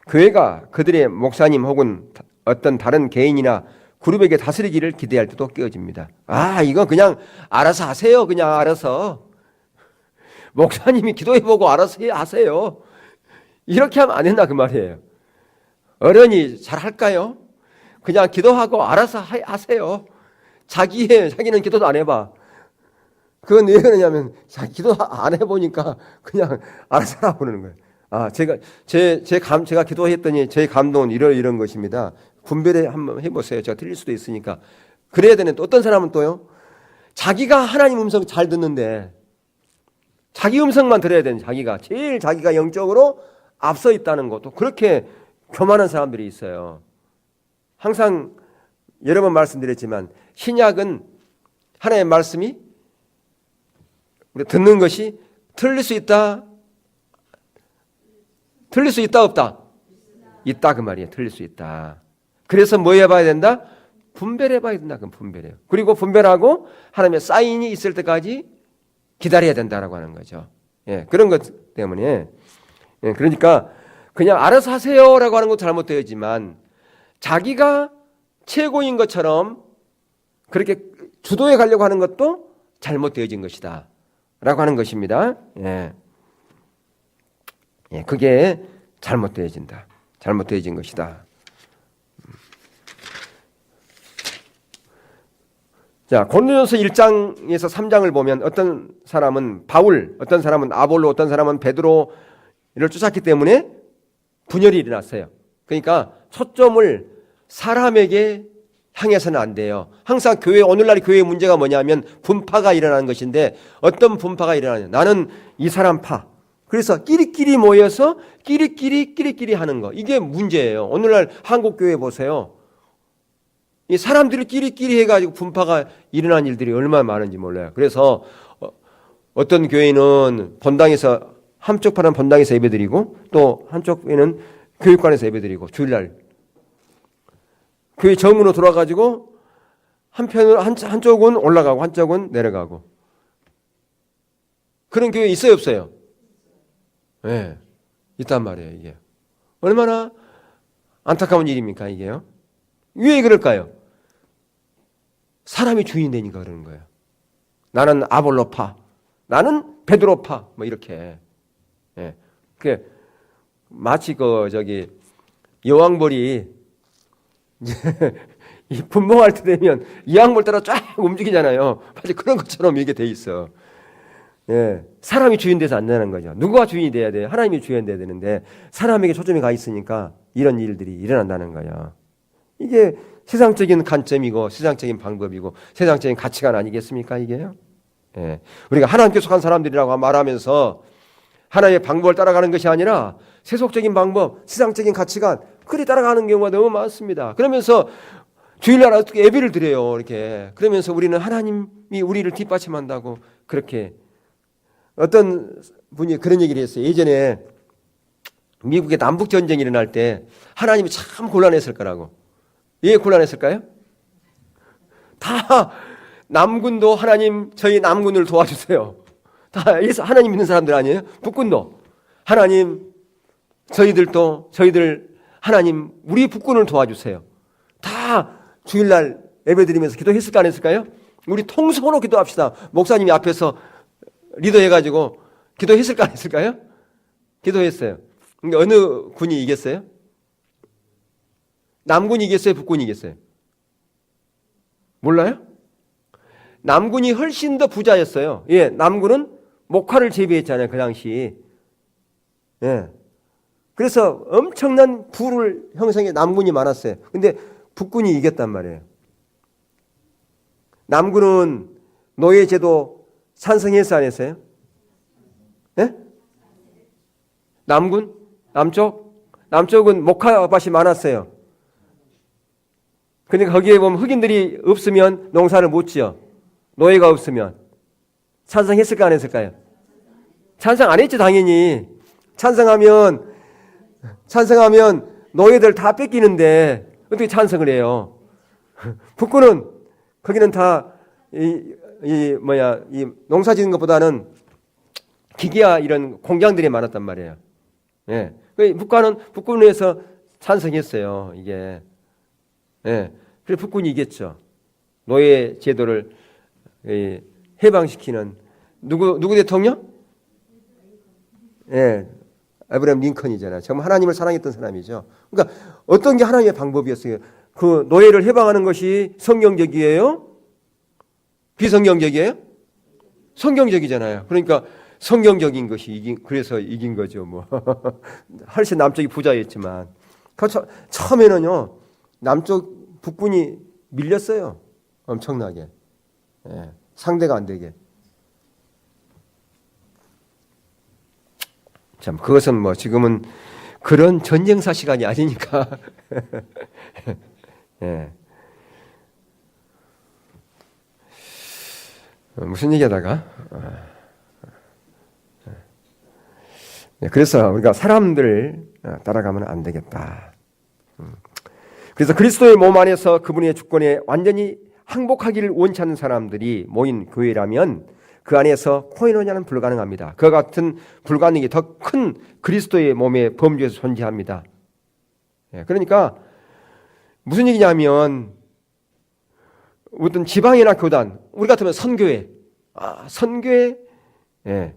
교회가 그들의 목사님 혹은 어떤 다른 개인이나 그룹에게 다스리기를 기대할 때도 깨어집니다. 아, 이거 그냥 알아서 하세요. 그냥 알아서. 목사님이 기도해보고 알아서 하세요. 이렇게 하면 안 된다 그 말이에요. 어른이 잘 할까요? 그냥 기도하고 알아서 하세요. 자기는 기도도 안 해봐. 그건 왜 그러냐면 기도 안 해보니까 그냥 알아서 하라고 그러는 거예요. 아, 제가 기도했더니 제 감동은 이런 것입니다. 분별해 한번 해보세요. 제가 틀릴 수도 있으니까. 그래야 되는데 어떤 사람은 또요. 자기가 하나님 음성 잘 듣는데 자기 음성만 들어야 되는 제일 자기가 영적으로 앞서 있다는 것도 그렇게 교만한 사람들이 있어요. 항상 여러 번 말씀드렸지만 신약은 하나님의 말씀이 우리 듣는 것이 틀릴 수 있다 없다? 있다 그 말이에요. 틀릴 수 있다. 그래서 뭐 해봐야 된다? 분별해봐야 된다. 그럼 분별해요. 그리고 분별하고 하나님의 사인이 있을 때까지 기다려야 된다라고 하는 거죠. 예, 그런 것 때문에 그러니까 그냥 알아서 하세요라고 하는 것도 잘못되었지만 자기가 최고인 것처럼 그렇게 주도해 가려고 하는 것도 잘못되어진 것이다 라고 하는 것입니다. 예. 예, 그게 잘못되어진 것이다. 자, 고린도전서 1장에서 3장을 보면 어떤 사람은 바울, 어떤 사람은 아볼로, 어떤 사람은 베드로 이를 쫓았기 때문에 분열이 일어났어요. 그러니까 초점을 사람에게 향해서는 안 돼요. 항상 오늘날 교회의 문제가 뭐냐면 분파가 일어나는 것인데 어떤 분파가 일어나냐. 나는 이 사람 파. 그래서 끼리끼리 모여서 끼리끼리 하는 거. 이게 문제예요. 오늘날 한국 교회 보세요. 이 사람들이 끼리끼리 해가지고 분파가 일어난 일들이 얼마나 많은지 몰라요. 그래서 어떤 교회는 본당에서 한쪽 파는 본당에서 예배드리고 또 한쪽에는 교육관에서 예배드리고 주일날 교회 정문으로 돌아가지고 한쪽은 올라가고 한쪽은 내려가고 그런 교회 있어요 없어요? 네, 있단 말이에요. 이게 얼마나 안타까운 일입니까 이게요? 왜 그럴까요? 사람이 주인이 되니까 그러는 거예요. 나는 아볼로파, 나는 베드로파, 뭐 이렇게. 예. 그 마치 여왕벌이 이 분봉할 때 되면 여왕벌 따라 쫙 움직이잖아요. 마치 그런 것처럼 이게 돼 있어. 예. 사람이 주인 돼서 안 되는 거죠. 누가 주인이 돼야 돼요? 하나님이 주인 돼야 되는데 사람에게 초점이 가 있으니까 이런 일들이 일어난다는 거예요. 이게 세상적인 관점이고 세상적인 방법이고 세상적인 가치관 아니겠습니까 이게요? 예. 우리가 하나님께 속한 사람들이라고 말하면서 하나님의 방법을 따라가는 것이 아니라 세속적인 방법, 세상적인 가치관 그리 따라가는 경우가 너무 많습니다. 그러면서 주일날 어떻게 예배를 드려요 이렇게. 그러면서 우리는 하나님이 우리를 뒷받침한다고 그렇게. 어떤 분이 그런 얘기를 했어요. 예전에 미국의 남북전쟁이 일어날 때 하나님이 참 곤란했을 거라고. 왜 곤란했을까요? 다 남군도 하나님 저희 남군을 도와주세요. 다 하나님 믿는 사람들 아니에요? 북군도 하나님 저희들 하나님 우리 북군을 도와주세요. 다 주일날 예배드리면서 기도했을까 안 했을까요? 우리 통성으로 기도합시다. 목사님이 앞에서 리더해가지고 기도했을까 안 했을까요? 기도했어요. 근데 어느 군이 이겼어요? 남군이 이겼어요? 북군이 이겼어요? 몰라요? 남군이 훨씬 더 부자였어요. 예, 남군은 목화를 재배했잖아요, 그 당시. 예. 그래서 엄청난 부를 형성해 남군이 많았어요. 근데 북군이 이겼단 말이에요. 남군은 노예제도 찬성했어, 안 했어요? 예? 남군? 남쪽은 목화밭이 많았어요. 근데 거기에 보면 흑인들이 없으면 농사를 못 지어. 노예가 없으면. 찬성했을까 안 했을까요? 찬성 안 했지 당연히. 찬성하면 노예들 다 뺏기는데 어떻게 찬성을 해요? 북군은 거기는 다 이 농사 짓는 것보다는 기계와 이런 공장들이 많았단 말이에요. 예. 북군에서 찬성했어요. 이게. 예. 그래서 북군이 이겼죠. 노예 제도를 해방시키는 누구 대통령? 예. 아브라함 링컨이잖아요. 정말 하나님을 사랑했던 사람이죠. 그러니까 어떤 게 하나님의 방법이었어요? 그 노예를 해방하는 것이 성경적이에요? 비성경적이에요? 성경적이잖아요. 그러니까 성경적인 것이 그래서 이긴 거죠. 뭐 훨씬 남쪽이 부자였지만 처음에는요 남쪽 북군이 밀렸어요. 엄청나게. 예. 상대가 안 되게. 참 그것은 뭐 지금은 그런 전쟁사 시간이 아니니까. 예. 무슨 얘기하다가 그래서 우리가 사람들을 따라가면 안 되겠다. 그래서 그리스도의 몸 안에서 그분의 주권에 완전히 항복하기를 원치 않는 사람들이 모인 교회라면 그 안에서 코인오냐는 불가능합니다. 그와 같은 불가능이 더 큰 그리스도의 몸의 범주에서 존재합니다. 그러니까 무슨 얘기냐면 어떤 지방이나 교단, 우리 같으면 선교회, 선교회, 예.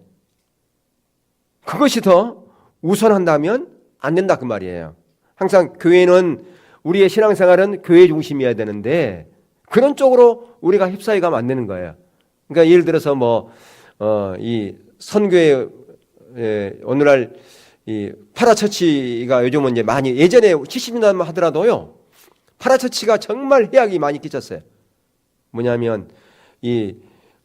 그것이 더 우선한다면 안 된다 그 말이에요. 항상 교회는 우리의 신앙생활은 교회 중심이어야 되는데 그런 쪽으로 우리가 휩싸여 가면 안 되는 거예요. 그러니까 예를 들어서 이 선교회 오늘날 이 파라처치가 요즘은 이제 많이 예전에 70년代하더라도요 파라처치가 정말 해악이 많이 끼쳤어요. 뭐냐면 이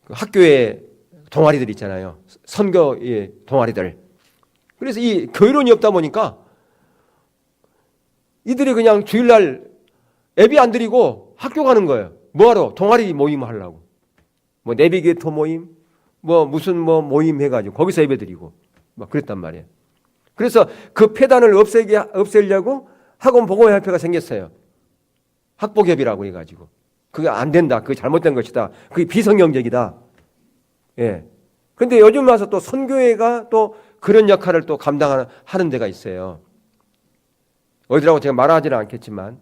학교에 동아리들 있잖아요. 선교 동아리들. 그래서 이 교회론이 없다 보니까 이들이 그냥 주일날 예배 안 드리고 학교 가는 거예요. 뭐하러? 동아리 모임 하려고. 뭐 내비게이터 모임, 무슨 모임 해가지고 거기서 예배 드리고 막 그랬단 말이에요. 그래서 그 폐단을 없애려고 학원 보건협회가 생겼어요. 학복협이라고 해가지고. 그게 안 된다. 그게 잘못된 것이다. 그게 비성경적이다. 예. 근데 요즘 와서 또 선교회가 또 그런 역할을 또 감당하는 데가 있어요. 어디라고 제가 말하지는 않겠지만.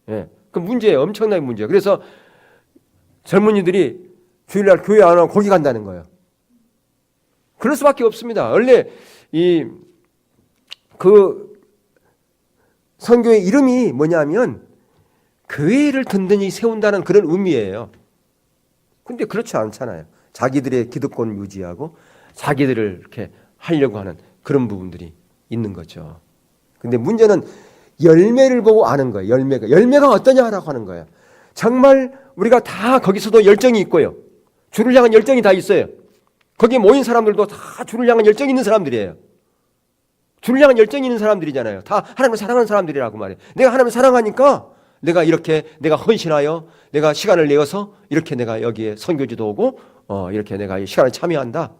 예. 그 문제예요. 엄청나게 문제예요. 그래서 젊은이들이 주일날 교회 안 하고 거기 간다는 거예요. 그럴 수밖에 없습니다. 원래 그 선교의 이름이 뭐냐면 교회를 든든히 세운다는 그런 의미예요. 근데 그렇지 않잖아요. 자기들의 기득권을 유지하고 자기들을 이렇게 하려고 하는 그런 부분들이 있는 거죠. 근데 문제는 열매를 보고 아는 거예요. 열매가 어떠냐라고 하는 거예요. 정말 우리가 다 거기서도 열정이 있고요. 주를 향한 열정이 다 있어요. 거기에 모인 사람들도 다 주를 향한 열정이 있는 사람들이에요. 주를 향한 열정이 있는 사람들이잖아요. 다 하나님을 사랑하는 사람들이라고 말해요. 내가 하나님을 사랑하니까 내가 헌신하여 내가 시간을 내어서 이렇게 내가 여기에 선교지도 오고 이렇게 내가 이 시간에 참여한다.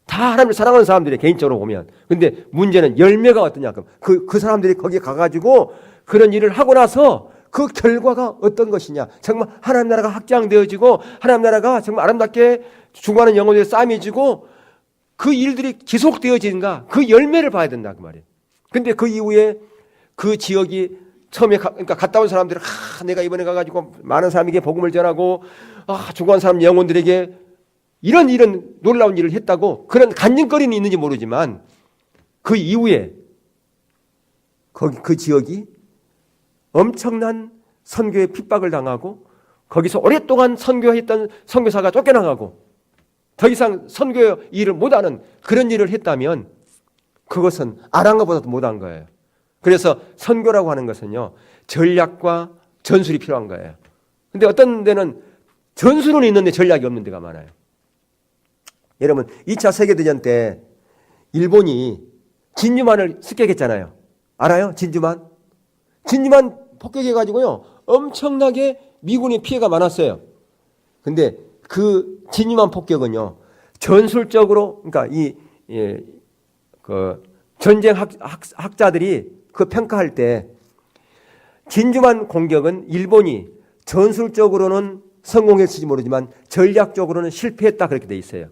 다 하나님을 사랑하는 사람들이 개인적으로 보면. 근데 문제는 열매가 어떠냐. 그 사람들이 거기에 가가지고 그런 일을 하고 나서 그 결과가 어떤 것이냐. 정말 하나님 나라가 확장되어지고 하나님 나라가 정말 아름답게 죽어가는 영혼들의 싸움이 지고 그 일들이 지속되어지는가. 그 열매를 봐야 된다 그 말이에요. 근데 그 이후에 그 지역이 처음에 그러니까 갔다 온 사람들은 내가 이번에 가가지고 많은 사람에게 복음을 전하고 죽어간 사람 영혼들에게 이런 놀라운 일을 했다고 그런 간증거리는 있는지 모르지만 그 이후에 그 지역이 엄청난 선교의 핍박을 당하고 거기서 오랫동안 선교했던 선교사가 쫓겨나가고 더 이상 선교 일을 못하는 그런 일을 했다면 그것은 안 한 것보다도 못한 거예요. 그래서 선교라고 하는 것은요 전략과 전술이 필요한 거예요. 근데 어떤 데는 전술은 있는데 전략이 없는 데가 많아요. 여러분 2차 세계대전 때 일본이 진주만을 습격했잖아요. 알아요? 진주만 폭격해가지고요 엄청나게 미군의 피해가 많았어요. 근데 그 진유만 폭격은요, 전술적으로, 그러니까 그 전쟁 학자들이 그 평가할 때 진주만 공격은 일본이 전술적으로는 성공했을지 모르지만 전략적으로는 실패했다 그렇게 돼 있어요.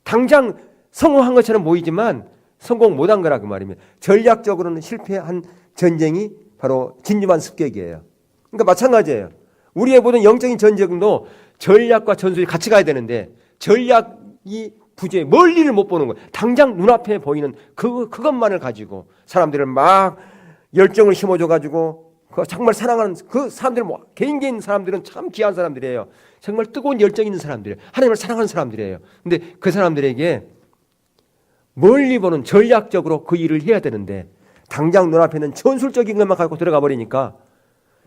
당장 성공한 것처럼 보이지만 성공 못한 거라 그 말입니다. 전략적으로는 실패한 전쟁이 바로 진주만 습격이에요. 그러니까 마찬가지예요. 우리의 모든 영적인 전쟁도 전략과 전술이 같이 가야 되는데 전략이 부재, 멀리를 못 보는 거예요. 당장 눈앞에 보이는 그것만을 가지고 사람들을 막 열정을 심어줘가지고 정말 사랑하는 그 사람들, 개인 사람들은 참 귀한 사람들이에요. 정말 뜨거운 열정 있는 사람들이에요. 하나님을 사랑하는 사람들이에요. 근데 그 사람들에게 멀리 보는 전략적으로 그 일을 해야 되는데 당장 눈앞에는 전술적인 것만 갖고 들어가 버리니까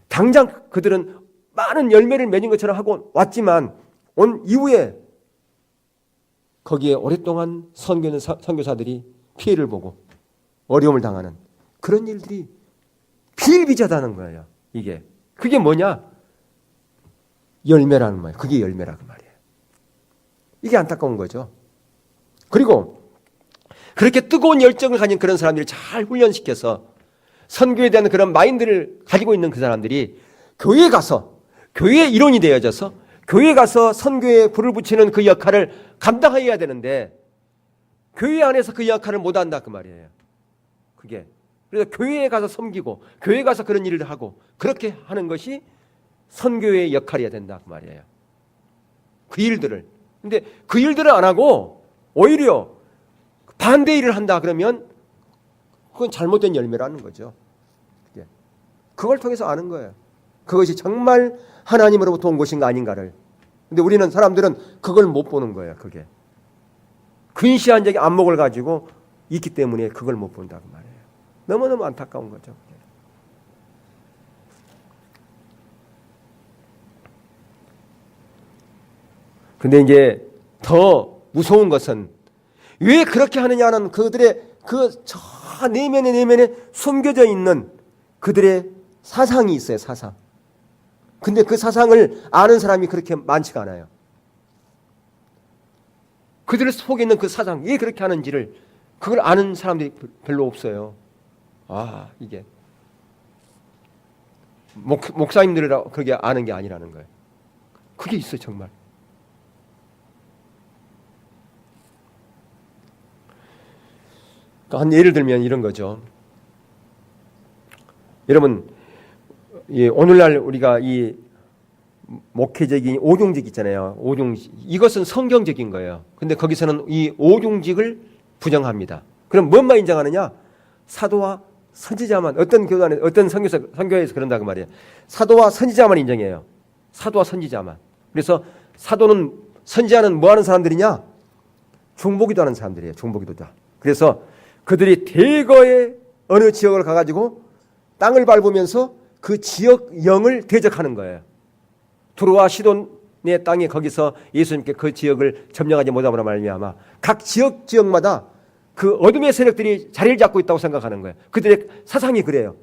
당장 그들은 많은 열매를 맺은 것처럼 하고 왔지만 온 이후에 거기에 오랫동안 선교는 선교사들이 피해를 보고 어려움을 당하는 그런 일들이 비일비재하다는 거예요. 이게 그게 뭐냐? 열매라는 말이에요. 그게 열매라는 말이에요. 이게 안타까운 거죠. 그리고 그렇게 뜨거운 열정을 가진 그런 사람들이 잘 훈련시켜서 선교에 대한 그런 마인드를 가지고 있는 그 사람들이 교회에 가서 교회의 일원이 되어져서 교회에 가서 선교에 불을 붙이는 그 역할을 감당해야 되는데 교회 안에서 그 역할을 못한다 그 말이에요. 그게 그래서 교회에 가서 섬기고 교회에 가서 그런 일을 하고 그렇게 하는 것이 선교의 역할이어야 된다 그 말이에요. 그 일들을. 근데 그 일들을 안 하고 오히려 반대 일을 한다 그러면 그건 잘못된 열매라는 거죠. 그걸 통해서 아는 거예요. 그것이 정말 하나님으로부터 온 것인가 아닌가를. 근데 우리는 사람들은 그걸 못 보는 거예요. 그게 근시한 적인 안목을 가지고 있기 때문에 그걸 못 본다고 말이에요. 너무너무 안타까운 거죠. 근데 이제 더 무서운 것은 왜 그렇게 하느냐는 그들의 저 내면에 숨겨져 있는 그들의 사상이 있어요. 사상. 근데 그 사상을 아는 사람이 그렇게 많지가 않아요. 그들 속에 있는 그 사상, 왜 그렇게 하는지를 그걸 아는 사람들이 별로 없어요. 이게 목사님들이라 그렇게 아는 게 아니라는 거예요. 그게 있어요, 정말. 한 예를 들면 이런 거죠. 여러분, 오늘날 우리가 이 목회적인 오종직 있잖아요. 오종직. 이것은 성경적인 거예요. 근데 거기서는 이 오종직을 부정합니다. 그럼 뭔만 인정하느냐? 사도와 선지자만, 어떤 교단에, 어떤 선교에서 그런다고 말이에요. 사도와 선지자만 인정해요. 사도와 선지자만. 그래서 사도는, 선지자는 뭐 하는 사람들이냐? 중보기도 하는 사람들이에요. 중보기도자. 그래서 그들이 대거의 어느 지역을 가가지고 땅을 밟으면서 그 지역 영을 대적하는 거예요. 두로와 시돈의 땅에 거기서 예수님께 그 지역을 점령하지 못함으로 말미암아 각 지역마다 그 어둠의 세력들이 자리를 잡고 있다고 생각하는 거예요. 그들의 사상이 그래요.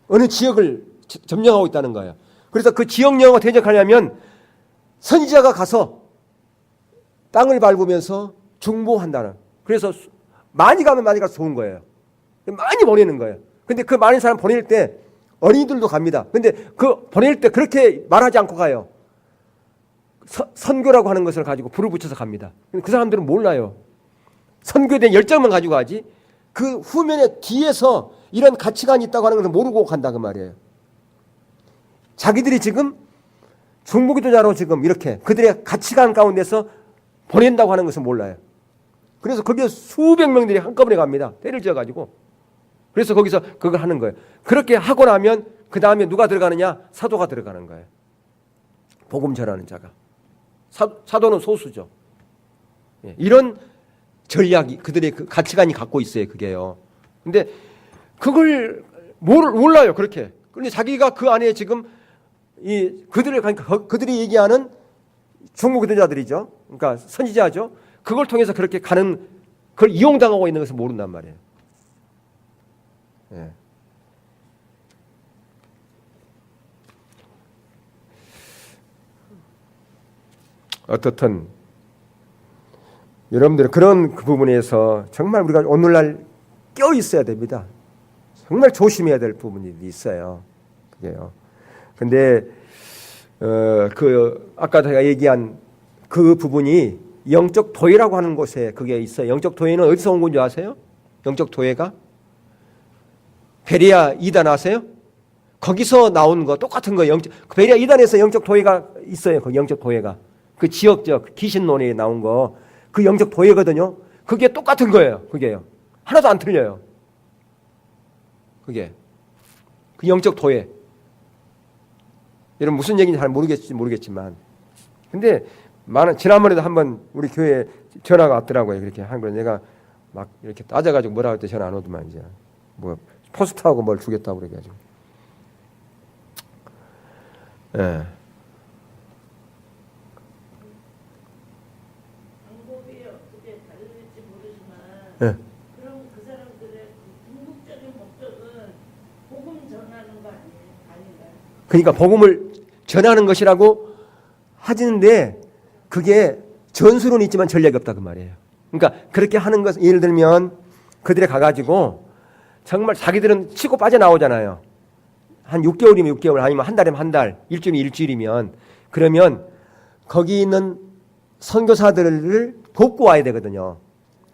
어느 지역을 점령하고 있다는 거예요. 그래서 그 지역 영을 대적하려면 선지자가 가서 땅을 밟으면서 중보한다는. 그래서 많이 가면 많이 가서 좋은 거예요. 많이 보내는 거예요. 근데 그 많은 사람 보낼 때 어린이들도 갑니다. 근데 그 보낼 때 그렇게 말하지 않고 가요. 선교라고 하는 것을 가지고 불을 붙여서 갑니다. 그 사람들은 몰라요. 선교에 대한 열정만 가지고 가지 그 후면에 뒤에서 이런 가치관이 있다고 하는 것을 모르고 간다 그 말이에요. 자기들이 지금 중보기도자로 지금 이렇게 그들의 가치관 가운데서 보낸다고 하는 것을 몰라요. 그래서 거기에 수백 명들이 한꺼번에 갑니다. 때를 지어가지고. 그래서 거기서 그걸 하는 거예요. 그렇게 하고 나면 그 다음에 누가 들어가느냐? 사도가 들어가는 거예요. 복음 전하는 자가. 사도는 소수죠. 이런 전략이 그들의 그 가치관이 갖고 있어요. 그게요. 근데 그걸 몰라요. 그렇게. 그런데 자기가 그 안에 지금 그들이 얘기하는 중보기도자들이죠. 그러니까 선지자죠. 그걸 통해서 그렇게 가는 그걸 이용당하고 있는 것을 모른단 말이에요. 예. 어떻든 여러분들 그런 그 부분에서 정말 우리가 오늘날 껴 있어야 됩니다. 정말 조심해야 될 부분이 있어요. 그게요. 근데 그 아까 제가 얘기한 그 부분이 영적 도회라고 하는 곳에 그게 있어요. 영적 도회는 어디서 온 건지 아세요? 영적 도회가 베레아 이단 아세요? 거기서 나온 거 똑같은 거 베레아 이단에서 영적 도회가 있어요. 그 영적 도회가 그 지역적 귀신론에 나온 거 그 영적 도회거든요. 그게 똑같은 거예요. 그게요. 하나도 안 틀려요. 그게 그 영적 도회. 여러분 무슨 얘기인지 잘 모르겠지만 근데 지난번에도 한번 우리 교회에 전화가 왔더라고요. 그렇게 한 걸 내가 막 이렇게 따져가지고 뭐라 할 때 전화 안 오더만 이제 뭐 포스트하고 뭘 주겠다고 그래가지고. 예. 방법이 어떻게 다를지 모르지만 예. 그럼 그 사람들의 궁극적인 목적은 복음 전하는 거 아닌가요? 그러니까 복음을 전하는 것이라고 하지는데 그게 전술은 있지만 전략이 없다 그 말이에요. 그러니까 그렇게 하는 것은 예를 들면 그들에 가가지고 정말 자기들은 치고 빠져나오잖아요. 한 6개월이면 6개월 아니면 한 달이면 한 달, 일주일이면 일주일이면 그러면 거기 있는 선교사들을 돕고 와야 되거든요.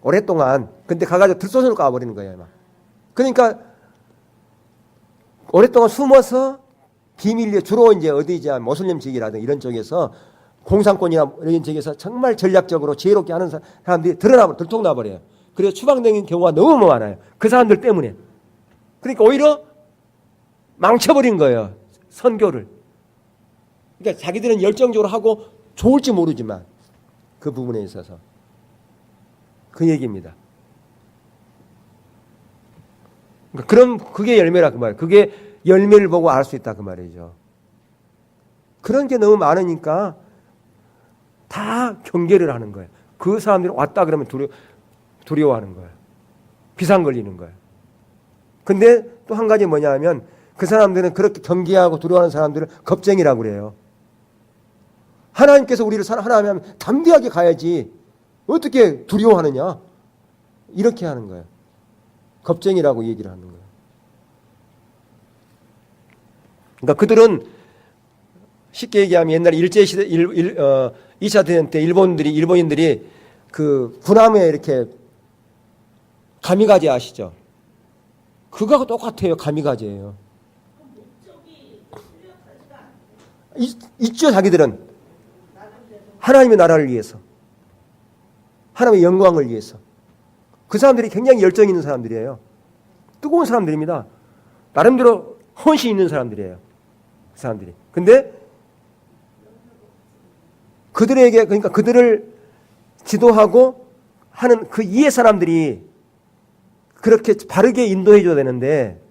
오랫동안. 근데 가가지고 들쏘서 가버리는 거예요. 막. 그러니까 오랫동안 숨어서 비밀리에 주로 이제 어디지 모슬림 지역이라든가 이런 쪽에서 공산권이나 이런 지역에서 정말 전략적으로 지혜롭게 하는 사람들이 들통나버려요. 그래서 추방되는 경우가 너무 많아요. 그 사람들 때문에. 그러니까 오히려 망쳐버린 거예요. 선교를. 그러니까 자기들은 열정적으로 하고 좋을지 모르지만 그 부분에 있어서. 그 얘기입니다. 그러니까 그럼 그게 열매라 그 말이에요. 그게 열매를 보고 알 수 있다 그 말이죠. 그런 게 너무 많으니까 다 경계를 하는 거예요. 그 사람들이 왔다 그러면 두려워하는 거예요. 비상 걸리는 거예요. 근데 또 한 가지 뭐냐 하면 그 사람들은 그렇게 경계하고 두려워하는 사람들을 겁쟁이라고 그래요. 하나님께서 우리를 사랑하면 담대하게 가야지 어떻게 두려워하느냐 이렇게 하는 거예요. 겁쟁이라고 얘기를 하는 거예요. 그러니까 그들은 쉽게 얘기하면 옛날에 일제시대 2차 대전 때 일본인들이 그 군함에 이렇게 가미가제 아시죠? 그거하고 똑같아요. 가미가제예요. 있죠. 자기들은 하나님의 나라를 위해서, 하나님의 영광을 위해서. 그 사람들이 굉장히 열정 있는 사람들이에요. 뜨거운 사람들입니다. 나름대로 헌신 있는 사람들이에요. 그 사람들이. 근데 그들에게, 그러니까 그들을 지도하고 하는 그 이해 사람들이 그렇게 바르게 인도해 줘야 되는데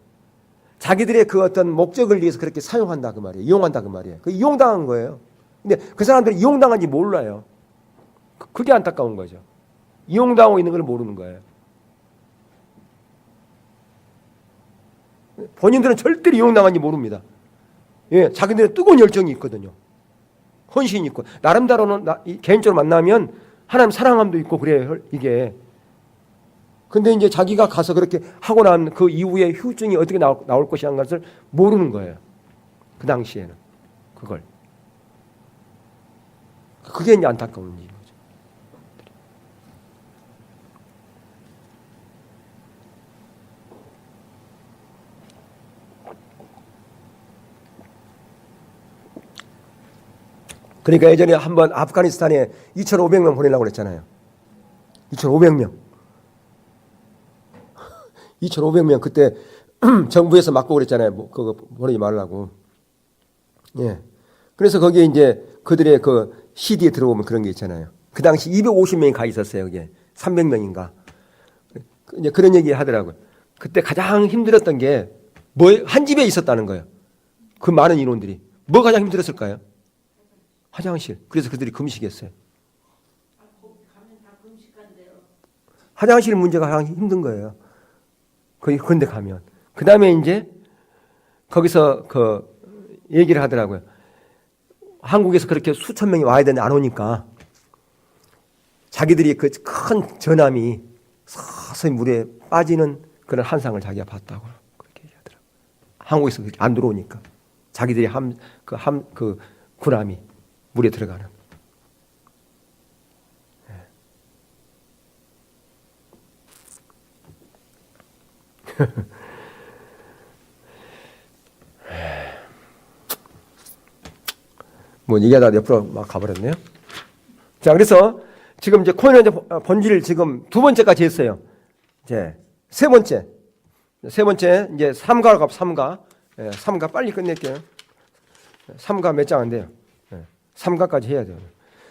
자기들의 그 어떤 목적을 위해서 그렇게 사용한다 그 말이에요. 이용한다 그 말이에요. 그 이용당한 거예요. 근데 그 사람들이 이용당한지 몰라요. 그게 안타까운 거죠. 이용당하고 있는 걸 모르는 거예요. 본인들은 절대로 이용당한지 모릅니다. 예, 자기들의 뜨거운 열정이 있거든요. 헌신이 있고 나름대로는 개인적으로 만나면 하나님 사랑함도 있고 그래요. 이게. 근데 이제 자기가 가서 그렇게 하고 난 그 이후에 후유증이 어떻게 나올 것이라는 것을 모르는 거예요. 그 당시에는. 그걸. 그게 이제 안타까운 일이죠. 그러니까 예전에 한번 아프가니스탄에 2,500명 보내려고 그랬잖아요. 2,500명. 2,500명 그때 정부에서 막고 그랬잖아요. 그거 보내지 말라고. 예. 그래서 거기에 이제 그들의 그 CD에 들어오면 그런 게 있잖아요. 그 당시 250명이 가 있었어요. 그게 300명인가. 이제 그런 얘기 하더라고요. 그때 가장 힘들었던 게 뭐 한 집에 있었다는 거예요. 그 많은 인원들이. 뭐 가장 힘들었을까요? 화장실. 그래서 그들이 금식했어요. 거기 가면 다 금식한대요. 화장실 문제가 가장 힘든 거예요. 그런데 가면. 그 다음에 이제 거기서 그 얘기를 하더라고요. 한국에서 그렇게 수천 명이 와야 되는데 안 오니까 자기들이 그 큰 전함이 서서히 물에 빠지는 그런 환상을 자기가 봤다고 그렇게 얘기하더라고요. 한국에서 그렇게 안 들어오니까 자기들이 그 군함이 물에 들어가는. 뭐 얘기하다 옆으로 막 가버렸네요. 자, 그래서 지금 이제 코인의 본질 지금 두 번째까지 했어요. 이제 세 번째 이제 삼가로 가. 삼가 빨리 끝낼게요. 삼가 몇 장 안 돼요. 삼가까지 해야 돼요.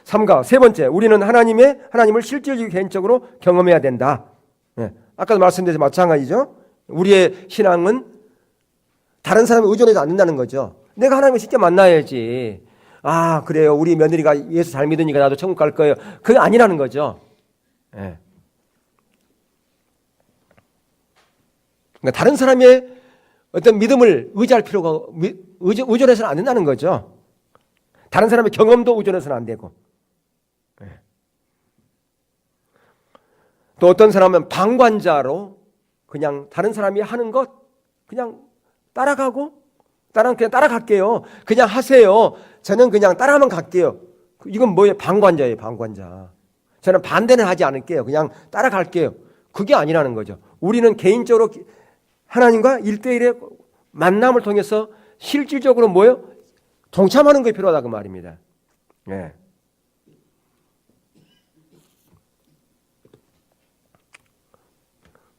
삼가 세 번째, 우리는 하나님을 실질적으로 개인적으로 경험해야 된다. 아까도 말씀드린 마찬가지죠. 우리의 신앙은 다른 사람에 의존하지 않는다는 거죠. 내가 하나님을 직접 만나야지. 아, 그래요. 우리 며느리가 예수 잘 믿으니까 나도 천국 갈 거예요. 그게 아니라는 거죠. 예. 그러니까 다른 사람의 어떤 믿음을 의지할 필요가, 의존해서는 안 된다는 거죠. 다른 사람의 경험도 의존해서는 안 되고. 예. 또 어떤 사람은 방관자로 그냥 다른 사람이 하는 것 그냥 따라가고, 그냥 따라갈게요. 그냥 하세요. 저는 그냥 따라만 갈게요. 이건 뭐예요? 방관자예요, 방관자. 저는 반대는 하지 않을게요. 그냥 따라갈게요. 그게 아니라는 거죠. 우리는 개인적으로 하나님과 1대1의 만남을 통해서 실질적으로 뭐예요? 동참하는 게 필요하다 그 말입니다. 예.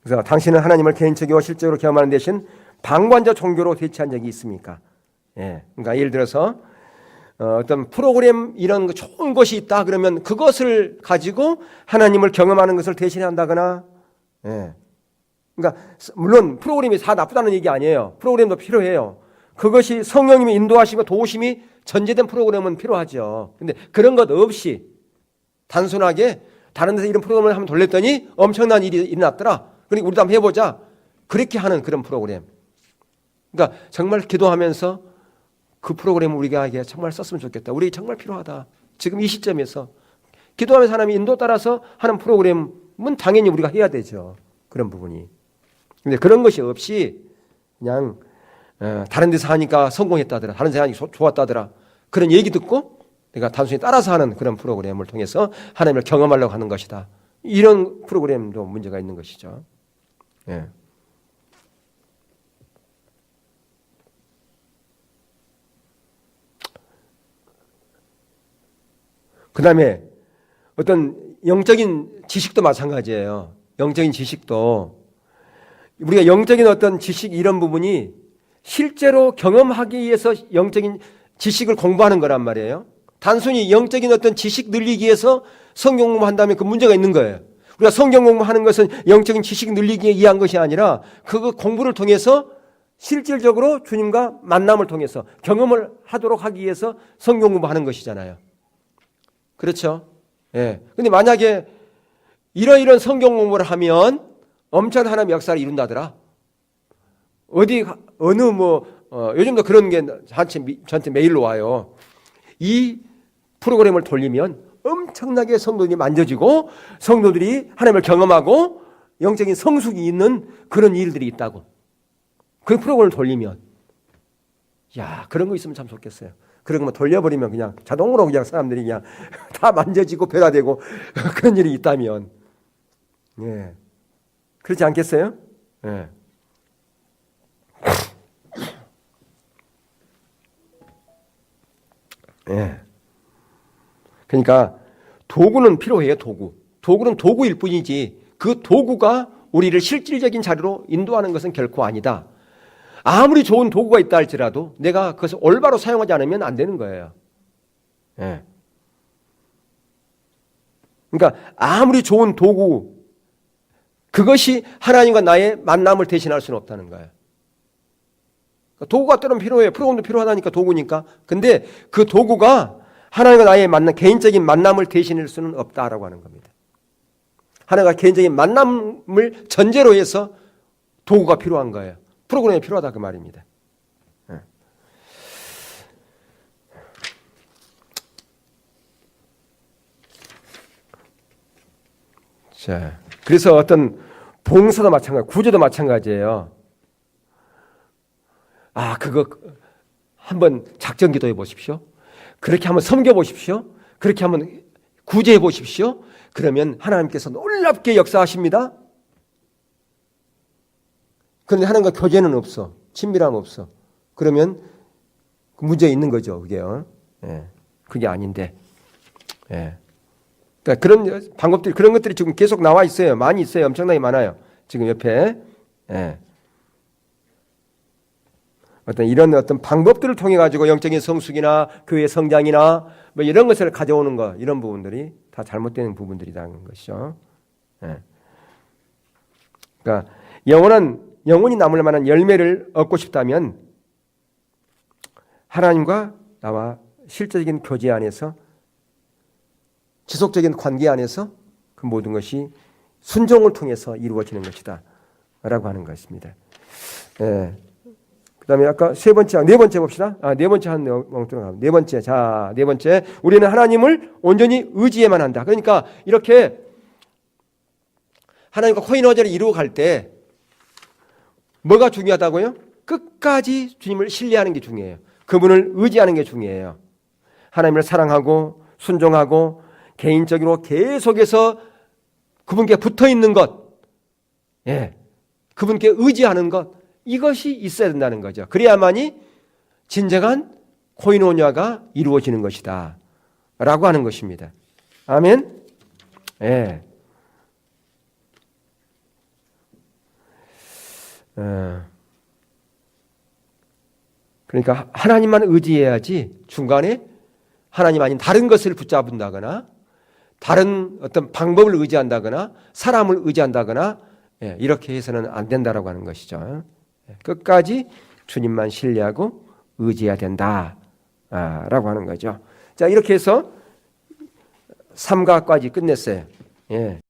그래서 당신은 하나님을 개인적이고 실제로 경험하는 대신 방관자 종교로 대체한 적이 있습니까? 예. 그러니까 예를 들어서 어떤 프로그램 이런 좋은 것이 있다 그러면 그것을 가지고 하나님을 경험하는 것을 대신한다거나, 예. 그러니까 물론 프로그램이 다 나쁘다는 얘기 아니에요. 프로그램도 필요해요. 그것이 성령님이 인도하시고 도우심이 전제된 프로그램은 필요하죠. 근데 그런 것 없이 단순하게 다른 데서 이런 프로그램을 한번 돌렸더니 엄청난 일이 일어났더라. 그러니까 우리도 한번 해보자. 그렇게 하는 그런 프로그램. 그러니까 정말 기도하면서 그 프로그램을 우리가 정말 썼으면 좋겠다. 우리 정말 필요하다. 지금 이 시점에서 기도하면서 하나님의 인도 따라서 하는 프로그램은 당연히 우리가 해야 되죠. 그런 부분이. 근데 그런 것이 없이 그냥 다른 데서 하니까 성공했다더라. 다른 데서 하니까 좋았다더라. 그런 얘기 듣고 내가 단순히 따라서 하는 그런 프로그램을 통해서 하나님을 경험하려고 하는 것이다. 이런 프로그램도 문제가 있는 것이죠. 예. 그 다음에 어떤 영적인 지식도 마찬가지예요. 영적인 지식도 우리가 영적인 어떤 지식 이런 부분이 실제로 경험하기 위해서 영적인 지식을 공부하는 거란 말이에요. 단순히 영적인 어떤 지식 늘리기 위해서 성경 공부한다면 그 문제가 있는 거예요. 우리가 성경 공부하는 것은 영적인 지식 늘리기 위한 것이 아니라 그 공부를 통해서 실질적으로 주님과 만남을 통해서 경험을 하도록 하기 위해서 성경 공부하는 것이잖아요. 그렇죠? 예. 근데 만약에 이런 성경 공부를 하면 엄청난 하나님의 역사를 이룬다더라. 요즘도 그런 게 저한테 메일로 와요. 이 프로그램을 돌리면 엄청나게 성도들이 만져지고 성도들이 하나님을 경험하고 영적인 성숙이 있는 그런 일들이 있다고. 그 프로그램을 돌리면. 야, 그런 거 있으면 참 좋겠어요. 그런 거 돌려버리면 그냥 자동으로 그냥 사람들이 그냥 다 만져지고 변화되고 그런 일이 있다면. 예. 그렇지 않겠어요? 예. 예. 그러니까 도구는 필요해요, 도구. 도구는 도구일 뿐이지 그 도구가 우리를 실질적인 자리로 인도하는 것은 결코 아니다. 아무리 좋은 도구가 있다 할지라도 내가 그것을 올바로 사용하지 않으면 안 되는 거예요. 예. 그러니까 아무리 좋은 도구 그것이 하나님과 나의 만남을 대신할 수는 없다는 거예요. 도구가 때로는 필요해요. 프로그램도 필요하다니까 도구니까. 근데 그 도구가 하나님과 나의 개인적인 만남을 대신할 수는 없다라고 하는 겁니다. 하나님과 개인적인 만남을 전제로 해서 도구가 필요한 거예요. 프로그램이 필요하다 그 말입니다. 자, 그래서 어떤 봉사도 마찬가지, 구제도 마찬가지예요. 아, 그거 한번 작전 기도해 보십시오. 그렇게 한번 섬겨 보십시오. 그렇게 한번 구제해 보십시오. 그러면 하나님께서 놀랍게 역사하십니다. 그런데 하나님과 교제는 없어. 친밀함 없어. 그러면 문제 있는 거죠, 그게요. 예. 그게 아닌데. 예. 그러니까 그런 방법들이, 그런 것들이 지금 계속 나와 있어요. 많이 있어요. 엄청나게 많아요. 지금 옆에. 예. 어떤 이런 어떤 방법들을 통해 가지고 영적인 성숙이나 교회 성장이나 뭐 이런 것을 가져오는 것, 이런 부분들이 다 잘못되는 부분들이라는 것이죠. 예. 그러니까 영원히 남을 만한 열매를 얻고 싶다면 하나님과 나와 실제적인 교제 안에서, 지속적인 관계 안에서 그 모든 것이 순종을 통해서 이루어지는 것이다 라고 하는 것입니다. 예. 그 다음에 아까 네 번째 봅시다. 네 번째 한 몽땅. 네 번째. 우리는 하나님을 온전히 의지해만 한다. 그러니까 이렇게 하나님과 코인호제를 이루어 갈 때 뭐가 중요하다고요? 끝까지 주님을 신뢰하는 게 중요해요. 그분을 의지하는 게 중요해요. 하나님을 사랑하고 순종하고 개인적으로 계속해서 그분께 붙어 있는 것, 예, 그분께 의지하는 것, 이것이 있어야 된다는 거죠. 그래야만이 진정한 코인오냐가 이루어지는 것이다 라고 하는 것입니다. 아멘. 예. 그러니까 하나님만 의지해야지 중간에 하나님 아닌 다른 것을 붙잡는다거나 다른 어떤 방법을 의지한다거나 사람을 의지한다거나, 예, 이렇게 해서는 안 된다라고 하는 것이죠. 끝까지 주님만 신뢰하고 의지해야 된다라고 하는 거죠. 자, 이렇게 해서 3가까지 끝냈어요. 예.